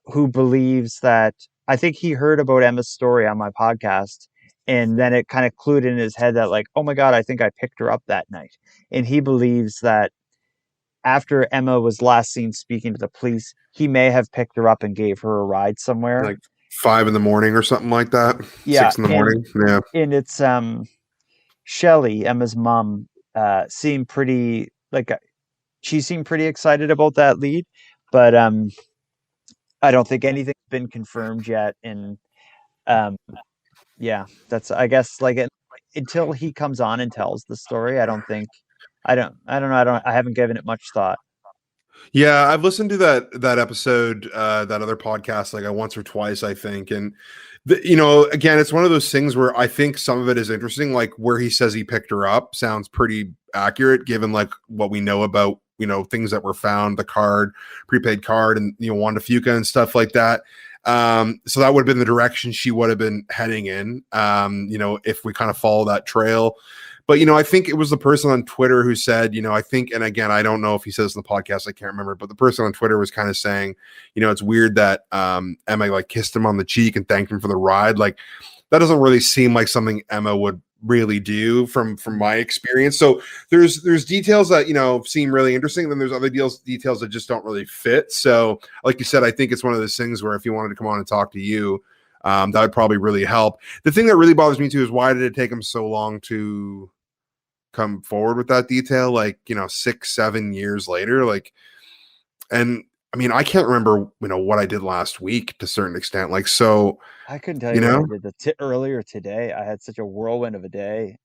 who believes that I think he heard about Emma's story on my podcast And then it kind of clued in his head that like, oh my God, I think I picked her up that night. And he believes that after Emma was last seen speaking to the police, he may have picked her up and gave her a ride somewhere. Like 5 a.m. or something like that. Yeah. 6 a.m. Yeah. And it's Shelley, Emma's mom, seemed pretty like she seemed pretty excited about that lead, but I don't think anything's been confirmed yet. And yeah, that's I guess like until he comes on and tells the story, I don't know. I haven't given it much thought. Yeah, I've listened to that episode, that other podcast, like once or twice, I think, and again, it's one of those things where I think some of it is interesting, like where he says he picked her up sounds pretty accurate, given like what we know about things that were found, the prepaid card, and Wanda Fuca and stuff like that. So that would have been the direction she would have been heading in, if we kind of follow that trail. But, I think it was the person on Twitter who said, I think, and again, I don't know if he says in the podcast, I can't remember, but the person on Twitter was kind of saying, it's weird that Emma like kissed him on the cheek and thanked him for the ride. Like that doesn't really seem like something Emma would really do from my experience. So there's details that, seem really interesting. And then there's other details that just don't really fit. So like you said, I think it's one of those things where if he wanted to come on and talk to you, that would probably really help. The thing that really bothers me too is why did it take him so long to come forward with that detail, like 6-7 years later, like, and I mean I can't remember what I did last week to a certain extent, like, so I couldn't tell you what I did earlier today. I had such a whirlwind of a day.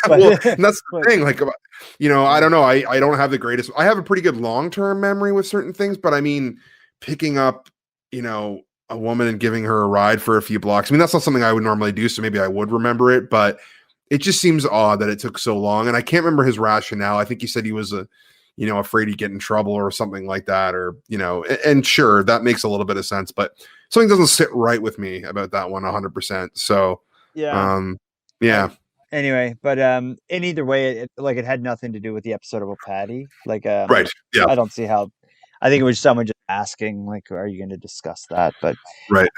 Well, and that's the thing, like, I don't know, I don't have the greatest, I have a pretty good long-term memory with certain things, but I mean picking up a woman and giving her a ride for a few blocks, I mean that's not something I would normally do, so maybe I would remember it, but it just seems odd that it took so long. And I can't remember his rationale. I think he said he was afraid he'd get in trouble or something like that, or, and sure, that makes a little bit of sense, but something doesn't sit right with me about that one 100%. So, yeah. Anyway, but in either way, it had nothing to do with the episode about Patty. Like, right. Yeah. I don't see how, I think it was someone just asking, like, are you going to discuss that? But right.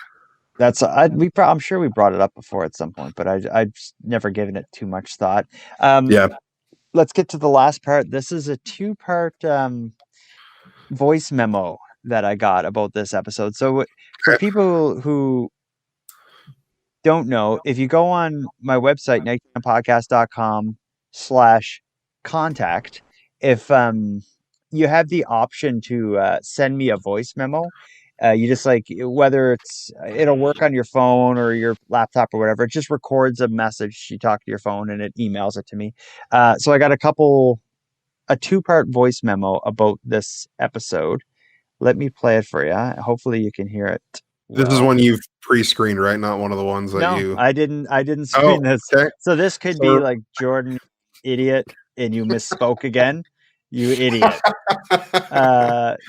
That's I'm sure we brought it up before at some point, but I've never given it too much thought. Yeah. Let's get to the last part. This is a 2-part voice memo that I got about this episode. So for people who don't know, if you go on my website, nighttimepodcast.com/contact, if you have the option to send me a voice memo. You just whether it'll work on your phone or your laptop or whatever. It just records a message. You talk to your phone and it emails it to me. So I got a 2-part voice memo about this episode. Let me play it for you. Hopefully you can hear it. This is one you've pre-screened, right? Not one of the ones that No, I didn't screen this. Okay. So this could be like, Jordan, idiot, and you misspoke again. You idiot.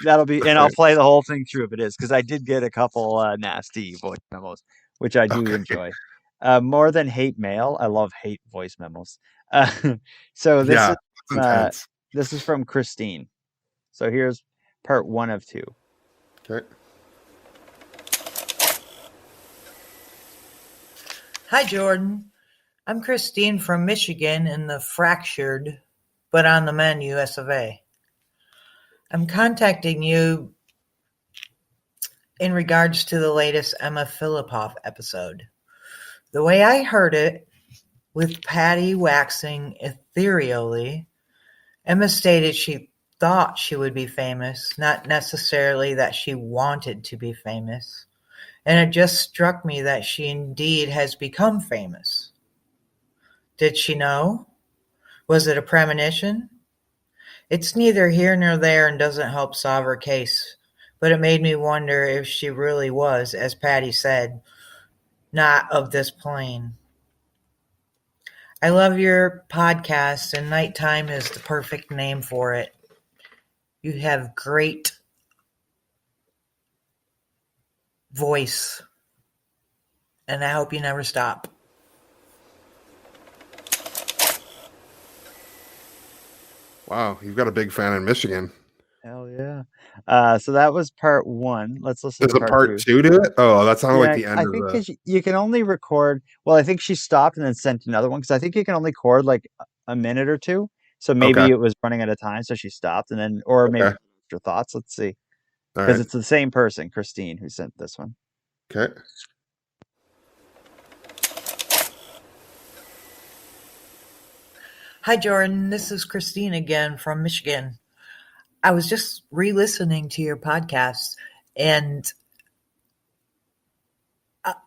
That'll be, and I'll play the whole thing through if it is, because I did get a couple nasty voice memos, which I do enjoy. More than hate mail, I love hate voice memos. So this this is from Christine. So here's part 1 of 2. Okay. Hi, Jordan. I'm Christine from Michigan in the fractured but on the menu US of A. I'm contacting you in regards to the latest Emma Fillipoff episode. The way I heard it, with Patty waxing ethereally, Emma stated she thought she would be famous, not necessarily that she wanted to be famous. And it just struck me that she indeed has become famous. Did she know? Was it a premonition? It's neither here nor there and doesn't help solve her case, but it made me wonder if she really was, as Patty said, not of this plane. I love your podcast, and Nighttime is the perfect name for it. You have great voice, and I hope you never stop. Wow, you've got a big fan in Michigan. Hell yeah. So that was part one. Let's listen There's to a part part two. two to it. Oh, that sounded like Yeah, the end I of think the. because you can only record. Well, I think she stopped and then sent another one because I think you can only record like a minute or two. So maybe Okay. it was running out of time, so she stopped and then, or maybe Okay. her thoughts. Let's see, All because right. it's the same person, Christine, who sent this one. Okay. Hi, Jordan. This is Christine again from Michigan. I was just re-listening to your podcast and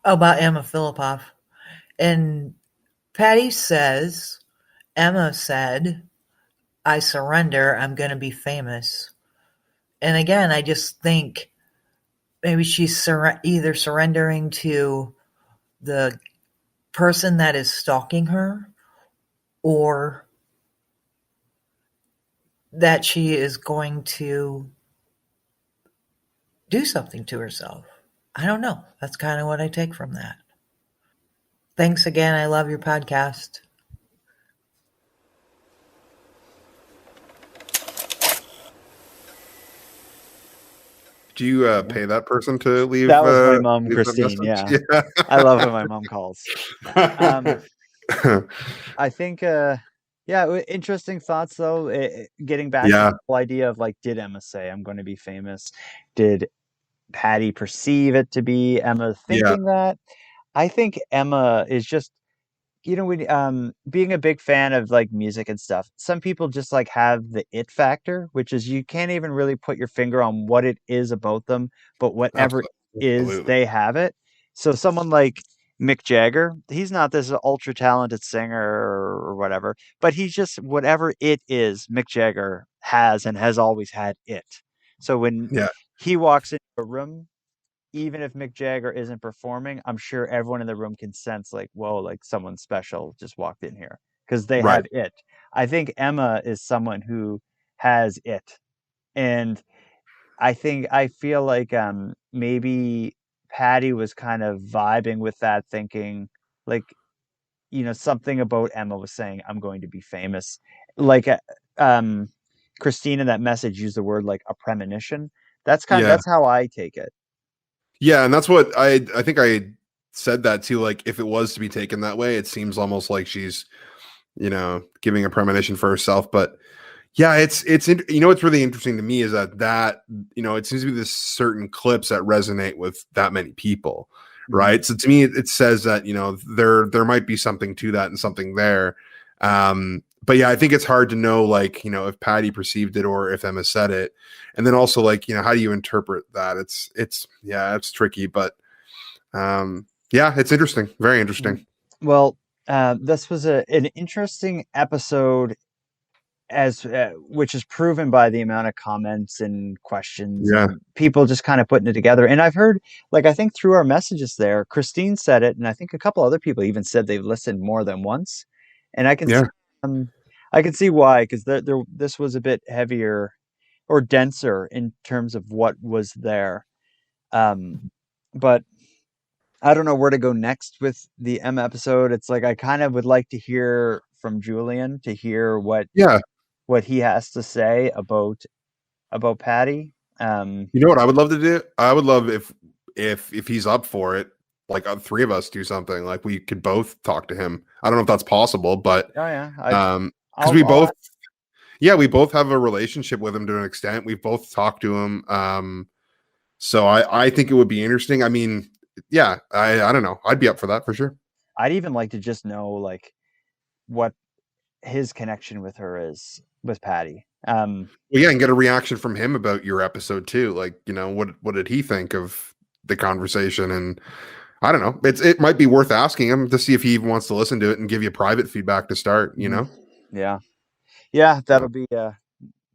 about Emma Fillipoff. And Patty says, Emma said, I surrender. I'm going to be famous. And again, I just think maybe she's either surrendering to the person that is stalking her or that she is going to do something to herself. I don't know. That's kind of what I take from that. Thanks again. I love your podcast. Do you pay that person to leave? That was my mom, Leave that Christine. message? Yeah, I love when my mom calls. I think, interesting thoughts though. Getting back to Yeah. the whole idea of like, did Emma say I'm going to be famous? Did Patty perceive it to be Emma Yeah. thinking that? I think Emma is just, being a big fan of like music and stuff, some people just like have the it factor, which is you can't even really put your finger on what it is about them, but whatever it is, Absolutely. they have it. So someone like Mick Jagger, he's not this ultra talented singer or whatever, but he's just whatever it is, Mick Jagger has and has always had it. So when Yeah. he walks into a room, even if Mick Jagger isn't performing, I'm sure everyone in the room can sense like, whoa, like someone special just walked in here because they Right. have it. I think Emma is someone who has it. And I feel like maybe Patty was kind of vibing with that, thinking like, something about Emma was saying, I'm going to be famous. Like Christine in that message used the word like a premonition. Yeah. That's how I take it. Yeah, and that's what I think I said that too. Like, if it was to be taken that way, it seems almost like she's, giving a premonition for herself. But yeah, what's really interesting to me is that it seems to be this certain clips that resonate with that many people, Mhm. right? So to me, it says that there might be something to that and something there. But yeah, I think it's hard to know, like, if Patty perceived it or if Emma said it, and then also like, how do you interpret that? It's tricky, but yeah, it's interesting, very interesting. Mhm. Well, this was an interesting episode, as which is proven by the amount of comments and questions Yeah, and people just kind of putting it together. And I've heard, like, I think through our messages there, Christine said it, and I think a couple other people even said they've listened more than once. And yeah, um, I can see why, because this was a bit heavier or denser in terms of what was there. Um, but I don't know where to go next with the M episode. It's like I kind of would like to hear from Julian to hear yeah. what he has to say about Patty. You know what I would love to do? I would love if he's up for it, like three of us do something. Like we could both talk to him. I don't know if that's possible, but Oh yeah, because we I'll both, yeah, we both have a relationship with him to an extent. We've both talked to him. So I think it would be interesting. I mean, yeah, I don't know. I'd be up for that for sure. I'd even like to just know like what his connection with her is with Patty. Well, yeah, and get a reaction from him about your episode too. Like, what did he think of the conversation? And I don't know. It might be worth asking him to see if he even wants to listen to it and give you private feedback to start. Mhm. Yeah, yeah, So,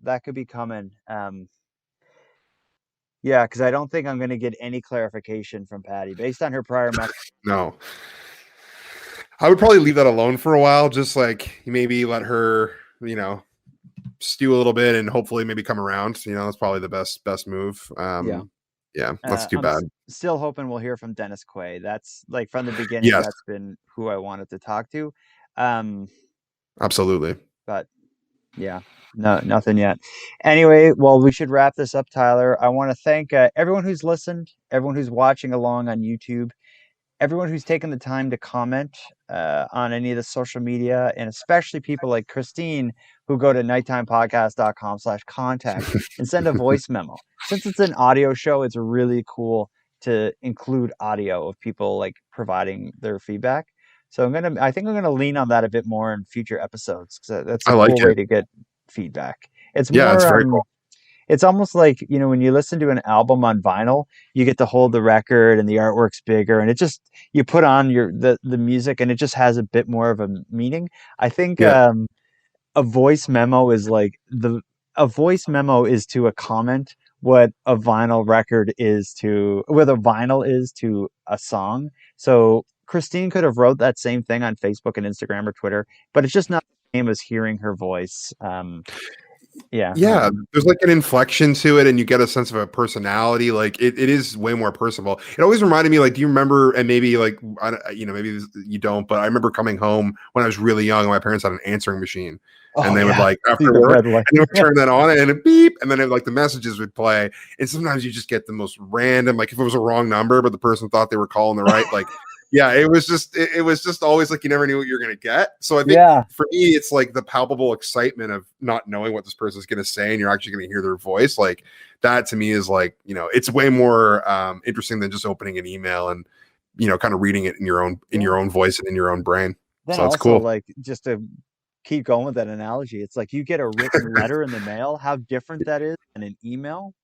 that could be coming. Yeah, because I don't think I'm going to get any clarification from Patty based on her prior message. no, I would probably leave that alone for a while. Just like maybe let her, stew a little bit and hopefully maybe come around. That's probably the best move. Yeah. Yeah, that's too bad. Still hoping we'll hear from Dennis Quaid. That's like from the beginning, Yes, that's been who I wanted to talk to. Um, absolutely. but Yeah, no, nothing yet. Anyway, well, we should wrap this up, Tyler. I want to thank everyone who's listened, everyone who's watching along on YouTube, everyone who's taken the time to comment on any of the social media, and especially people like Christine who go to nighttimepodcast.com/contact and send a voice memo. Since it's an audio show, it's really cool to include audio of people like providing their feedback. So I think I'm gonna lean on that a bit more in future episodes because that's I a like cool way it. to get feedback. It's Yeah, it's more very cool. it's almost like, when you listen to an album on vinyl, you get to hold the record and the artwork's bigger and it just, you put on the music and it just has a bit more of a meaning. I think Yeah. a voice memo is like a voice memo is to a comment what a vinyl record is to, what a vinyl is to a song. So Christine could have wrote that same thing on Facebook and Instagram or Twitter, but it's just not the same as hearing her voice. Yeah. Yeah, there's like an inflection to it, and you get a sense of a personality. Like it is way more personable. It always reminded me, like, do you remember? And maybe like maybe you don't, but I remember coming home when I was really young. And my parents had an answering machine, and they would like See after the work, red light. and they would turn that on, and it beep, and then the messages would play. And sometimes you just get the most random, like if it was a wrong number, but the person thought they were calling the right, like. Yeah, it was just always like you never knew what you're gonna get. So I think for me, it's like the palpable excitement of not knowing what this person's gonna say, and you're actually gonna hear their voice. Like that to me is like, it's way more interesting than just opening an email and kind of reading it in your own voice and in your own brain. Then So that's also, cool. like, just to keep going with that analogy, it's like you get a written letter in the mail, how different that is than an email.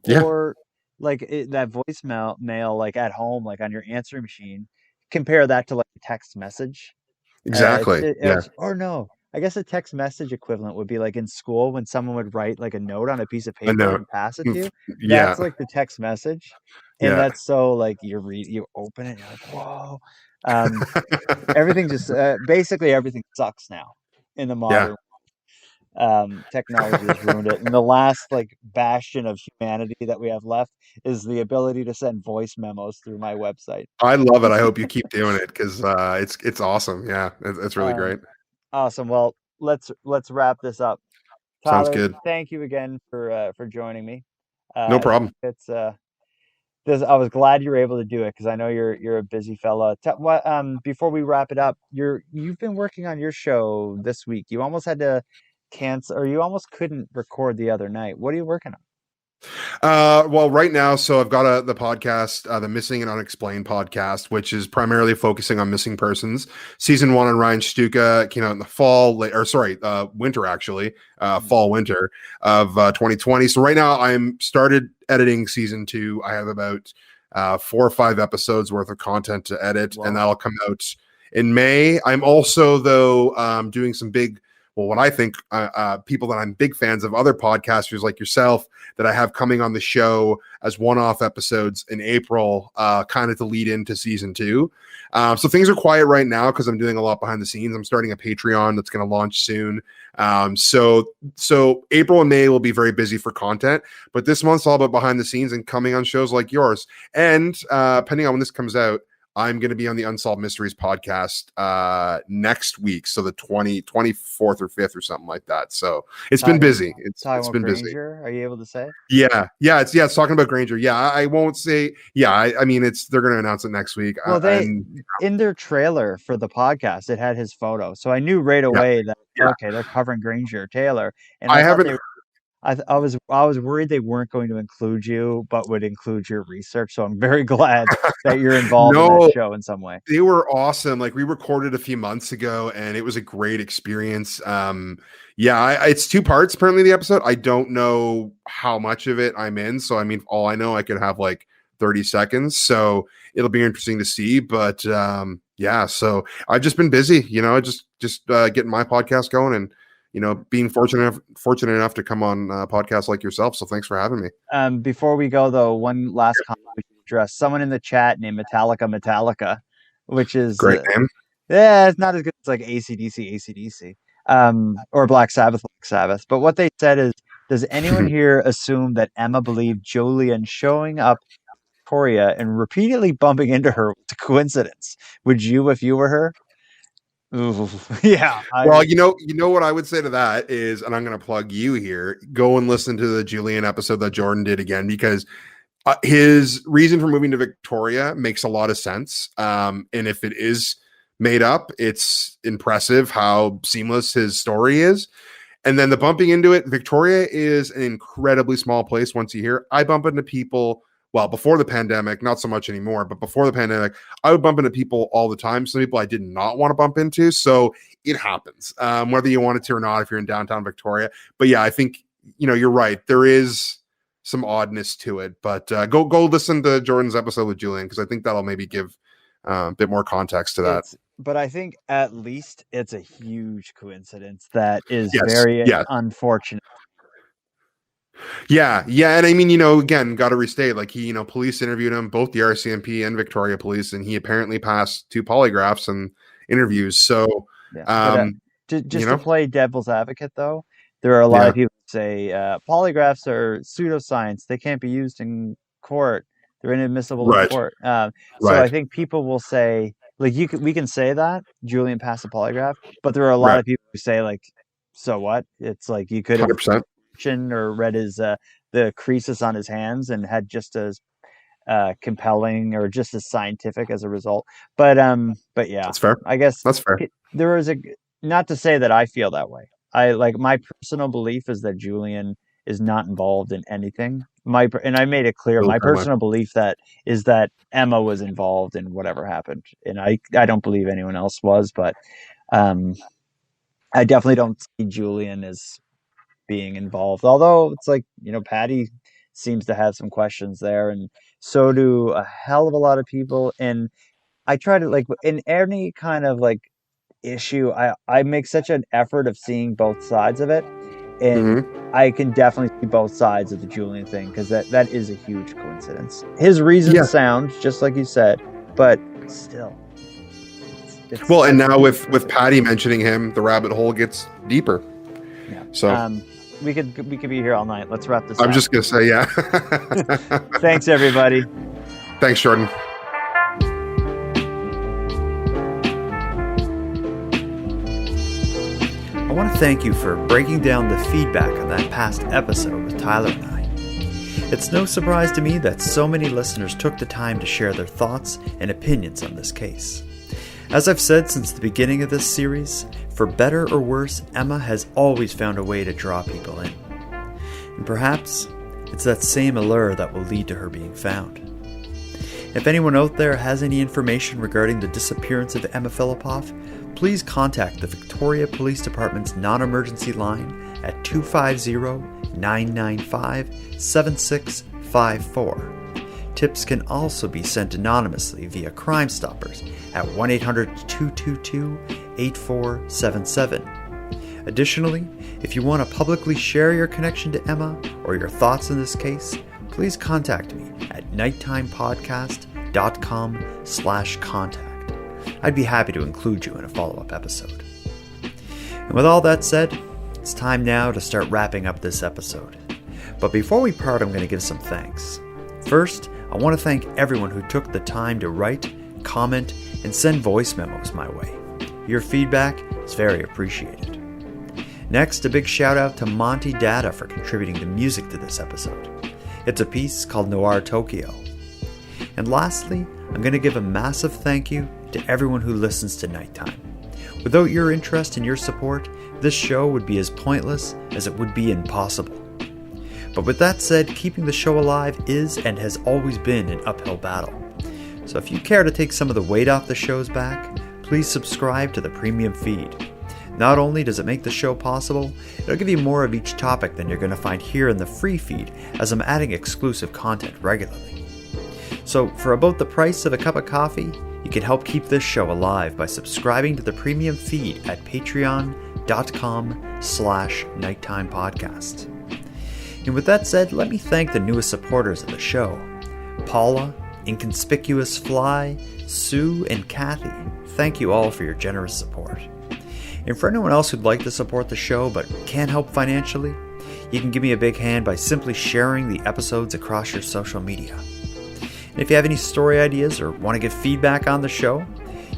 Yeah. Or like that voicemail mail, like at home, like on your answering machine. Compare that to like a text message. Exactly. Yeah. Or no, I guess a text message equivalent would be like in school when someone would write like a note on a piece of I paper know. and pass it to you. Yeah. That's like the text message, and Yeah. that's so like you open it, and you're like, whoa. Everything just basically everything sucks now in the modern. Technology has ruined it, and the last like bastion of humanity that we have left is the ability to send voice memos through my website. I love it. I hope you keep doing it because it's awesome. Yeah, it's really great. Awesome. Well, let's wrap this up. Sounds Tyler, good. thank you again for joining me. No problem. It's I was glad you were able to do it because I know you're a busy fella. Before we wrap it up, you've been working on your show this week. You almost had to cancel, or you almost couldn't record the other night. What are you working on? Well, right now, so I've got the podcast, the Missing and Unexplained podcast, which is primarily focusing on missing persons. Season 1 on Ryan Stuka came out in the winter actually, fall winter of 2020. So right now I'm started editing season 2. I have about 4 or 5 episodes worth of content to edit, and that'll come out in May. I'm also doing some big. Well, what I think people that I'm big fans of, other podcasters like yourself that I have coming on the show as one-off episodes in April, kind of to lead into season 2. So things are quiet right now because I'm doing a lot behind the scenes. I'm starting a Patreon that's going to launch soon. So April and May will be very busy for content, but this month's all about behind the scenes and coming on shows like yours. And depending on when this comes out, I'm going to be on the Unsolved Mysteries podcast next week. So the 24th or 5th or something like that. So it's been busy. It's been Granger, busy. are you able to say? Yeah. It's talking about Granger. Yeah. I won't say. Yeah. I mean, they're going to announce it next week. Well, in their trailer for the podcast, it had his photo. So I knew right away that, okay, they're covering Granger Taylor. And I was worried they weren't going to include you, but would include your research. So I'm very glad that you're involved in that show in some way. They were awesome. Like we recorded a few months ago, and it was a great experience. It's 2 parts apparently. The episode. I don't know how much of it I'm in. So I mean, all I know, I could have like 30 seconds. So it'll be interesting to see. But so I've just been busy. Just getting my podcast going and. Being fortunate enough to come on podcasts like yourself. So thanks for having me. Before we go, though, one last comment we should address. Someone in the chat named Metallica, which is great name. Yeah, it's not as good as like AC/DC, or Black Sabbath. But what they said is, does anyone here assume that Emma believed Jolien showing up Victoria and repeatedly bumping into her was a coincidence? Would you if you were her? Ooh, yeah. Well, you know what I would say to that is, and I'm going to plug you here. Go and listen to the Julian episode that Jordan did again, because his reason for moving to Victoria makes a lot of sense. And if it is made up, it's impressive how seamless his story is. And then the bumping into it, Victoria is an incredibly small place. Once you hear, I bump into people. Well, before the pandemic, not so much anymore, but before the pandemic, I would bump into people all the time. Some people I did not want to bump into. So it happens, whether you want it to or not, if you're in downtown Victoria. But yeah, I think, you're right. There is some oddness to it, but go listen to Jordan's episode with Julian, because I think that'll maybe give a bit more context to that. But I think at least it's a huge coincidence that is unfortunate. Yeah. And I mean, again, got to restate, like he, police interviewed him, both the RCMP and Victoria Police, and he apparently passed 2 polygraphs and interviews. So, to play devil's advocate, though, there are a lot of people who say polygraphs are pseudoscience. They can't be used in court. They're inadmissible in court. So I think people will say, like, we can say that Julian passed a polygraph, but there are a lot of people who say, like, so what? It's like you could have 100%. or read his the creases on his hands and had just as compelling or just as scientific as a result. But yeah, that's fair. I guess that's fair. There is not to say that I feel that way. My personal belief is that Julian is not involved in anything. And I made it clear, my personal belief is that Emma was involved in whatever happened, and I don't believe anyone else was, but I definitely don't see Julian as being involved. Although it's like, Patty seems to have some questions there, and so do a hell of a lot of people. And I try to, like, in any kind of like issue, I make such an effort of seeing both sides of it. And I can definitely see both sides of the Julian thing, because that is a huge coincidence. His reasons sound just like you said, but still. Well, and now with Patty mentioning him, the rabbit hole gets deeper. Yeah. So we could be here all night. Let's wrap this up. I'm just gonna say, yeah. Thanks, everybody. Thanks, Jordan. I want to thank you for breaking down the feedback on that past episode with Tyler and I. It's no surprise to me that so many listeners took the time to share their thoughts and opinions on this case. As I've said since the beginning of this series, for better or worse, Emma has always found a way to draw people in. And perhaps it's that same allure that will lead to her being found. If anyone out there has any information regarding the disappearance of Emma Fillipoff, please contact the Victoria Police Department's non-emergency line at 250-995-7654. Tips can also be sent anonymously via Crime Stoppers at 1-800-222-8477. Additionally, if you want to publicly share your connection to Emma or your thoughts in this case, please contact me at nighttimepodcast.com/contact. I'd be happy to include you in a follow-up episode. And with all that said, it's time now to start wrapping up this episode. But before we part, I'm going to give some thanks. First, I want to thank everyone who took the time to write, comment, and send voice memos my way. Your feedback is very appreciated. Next, a big shout out to Monty Datta for contributing the music to this episode. It's a piece called Noir Tokyo. And lastly, I'm going to give a massive thank you to everyone who listens to Nighttime. Without your interest and your support, this show would be as pointless as it would be impossible. But with that said, keeping the show alive is and has always been an uphill battle. So if you care to take some of the weight off the show's back, please subscribe to the premium feed. Not only does it make the show possible, it'll give you more of each topic than you're going to find here in the free feed, as I'm adding exclusive content regularly. So for about the price of a cup of coffee, you can help keep this show alive by subscribing to the premium feed at patreon.com/nighttimepodcast. And with that said, let me thank the newest supporters of the show: Paula, Inconspicuous Fly, Sue, and Kathy. Thank you all for your generous support. And for anyone else who'd like to support the show but can't help financially, you can give me a big hand by simply sharing the episodes across your social media. And if you have any story ideas or want to give feedback on the show,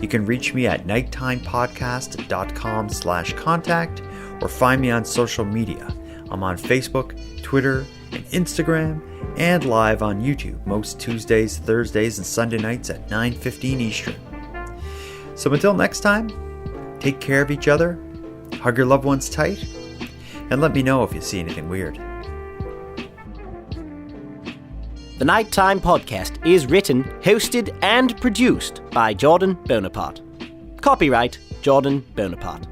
you You can reach me at nighttimepodcast.com/contact or find me on social media. I'm on Facebook, Twitter, and Instagram, and live on YouTube most Tuesdays, Thursdays, and Sunday nights at 9:15 Eastern. So until next time, take care of each other, hug your loved ones tight, and let me know if you see anything weird. The Nighttime Podcast is written, hosted, and produced by Jordan Bonaparte. Copyright Jordan Bonaparte.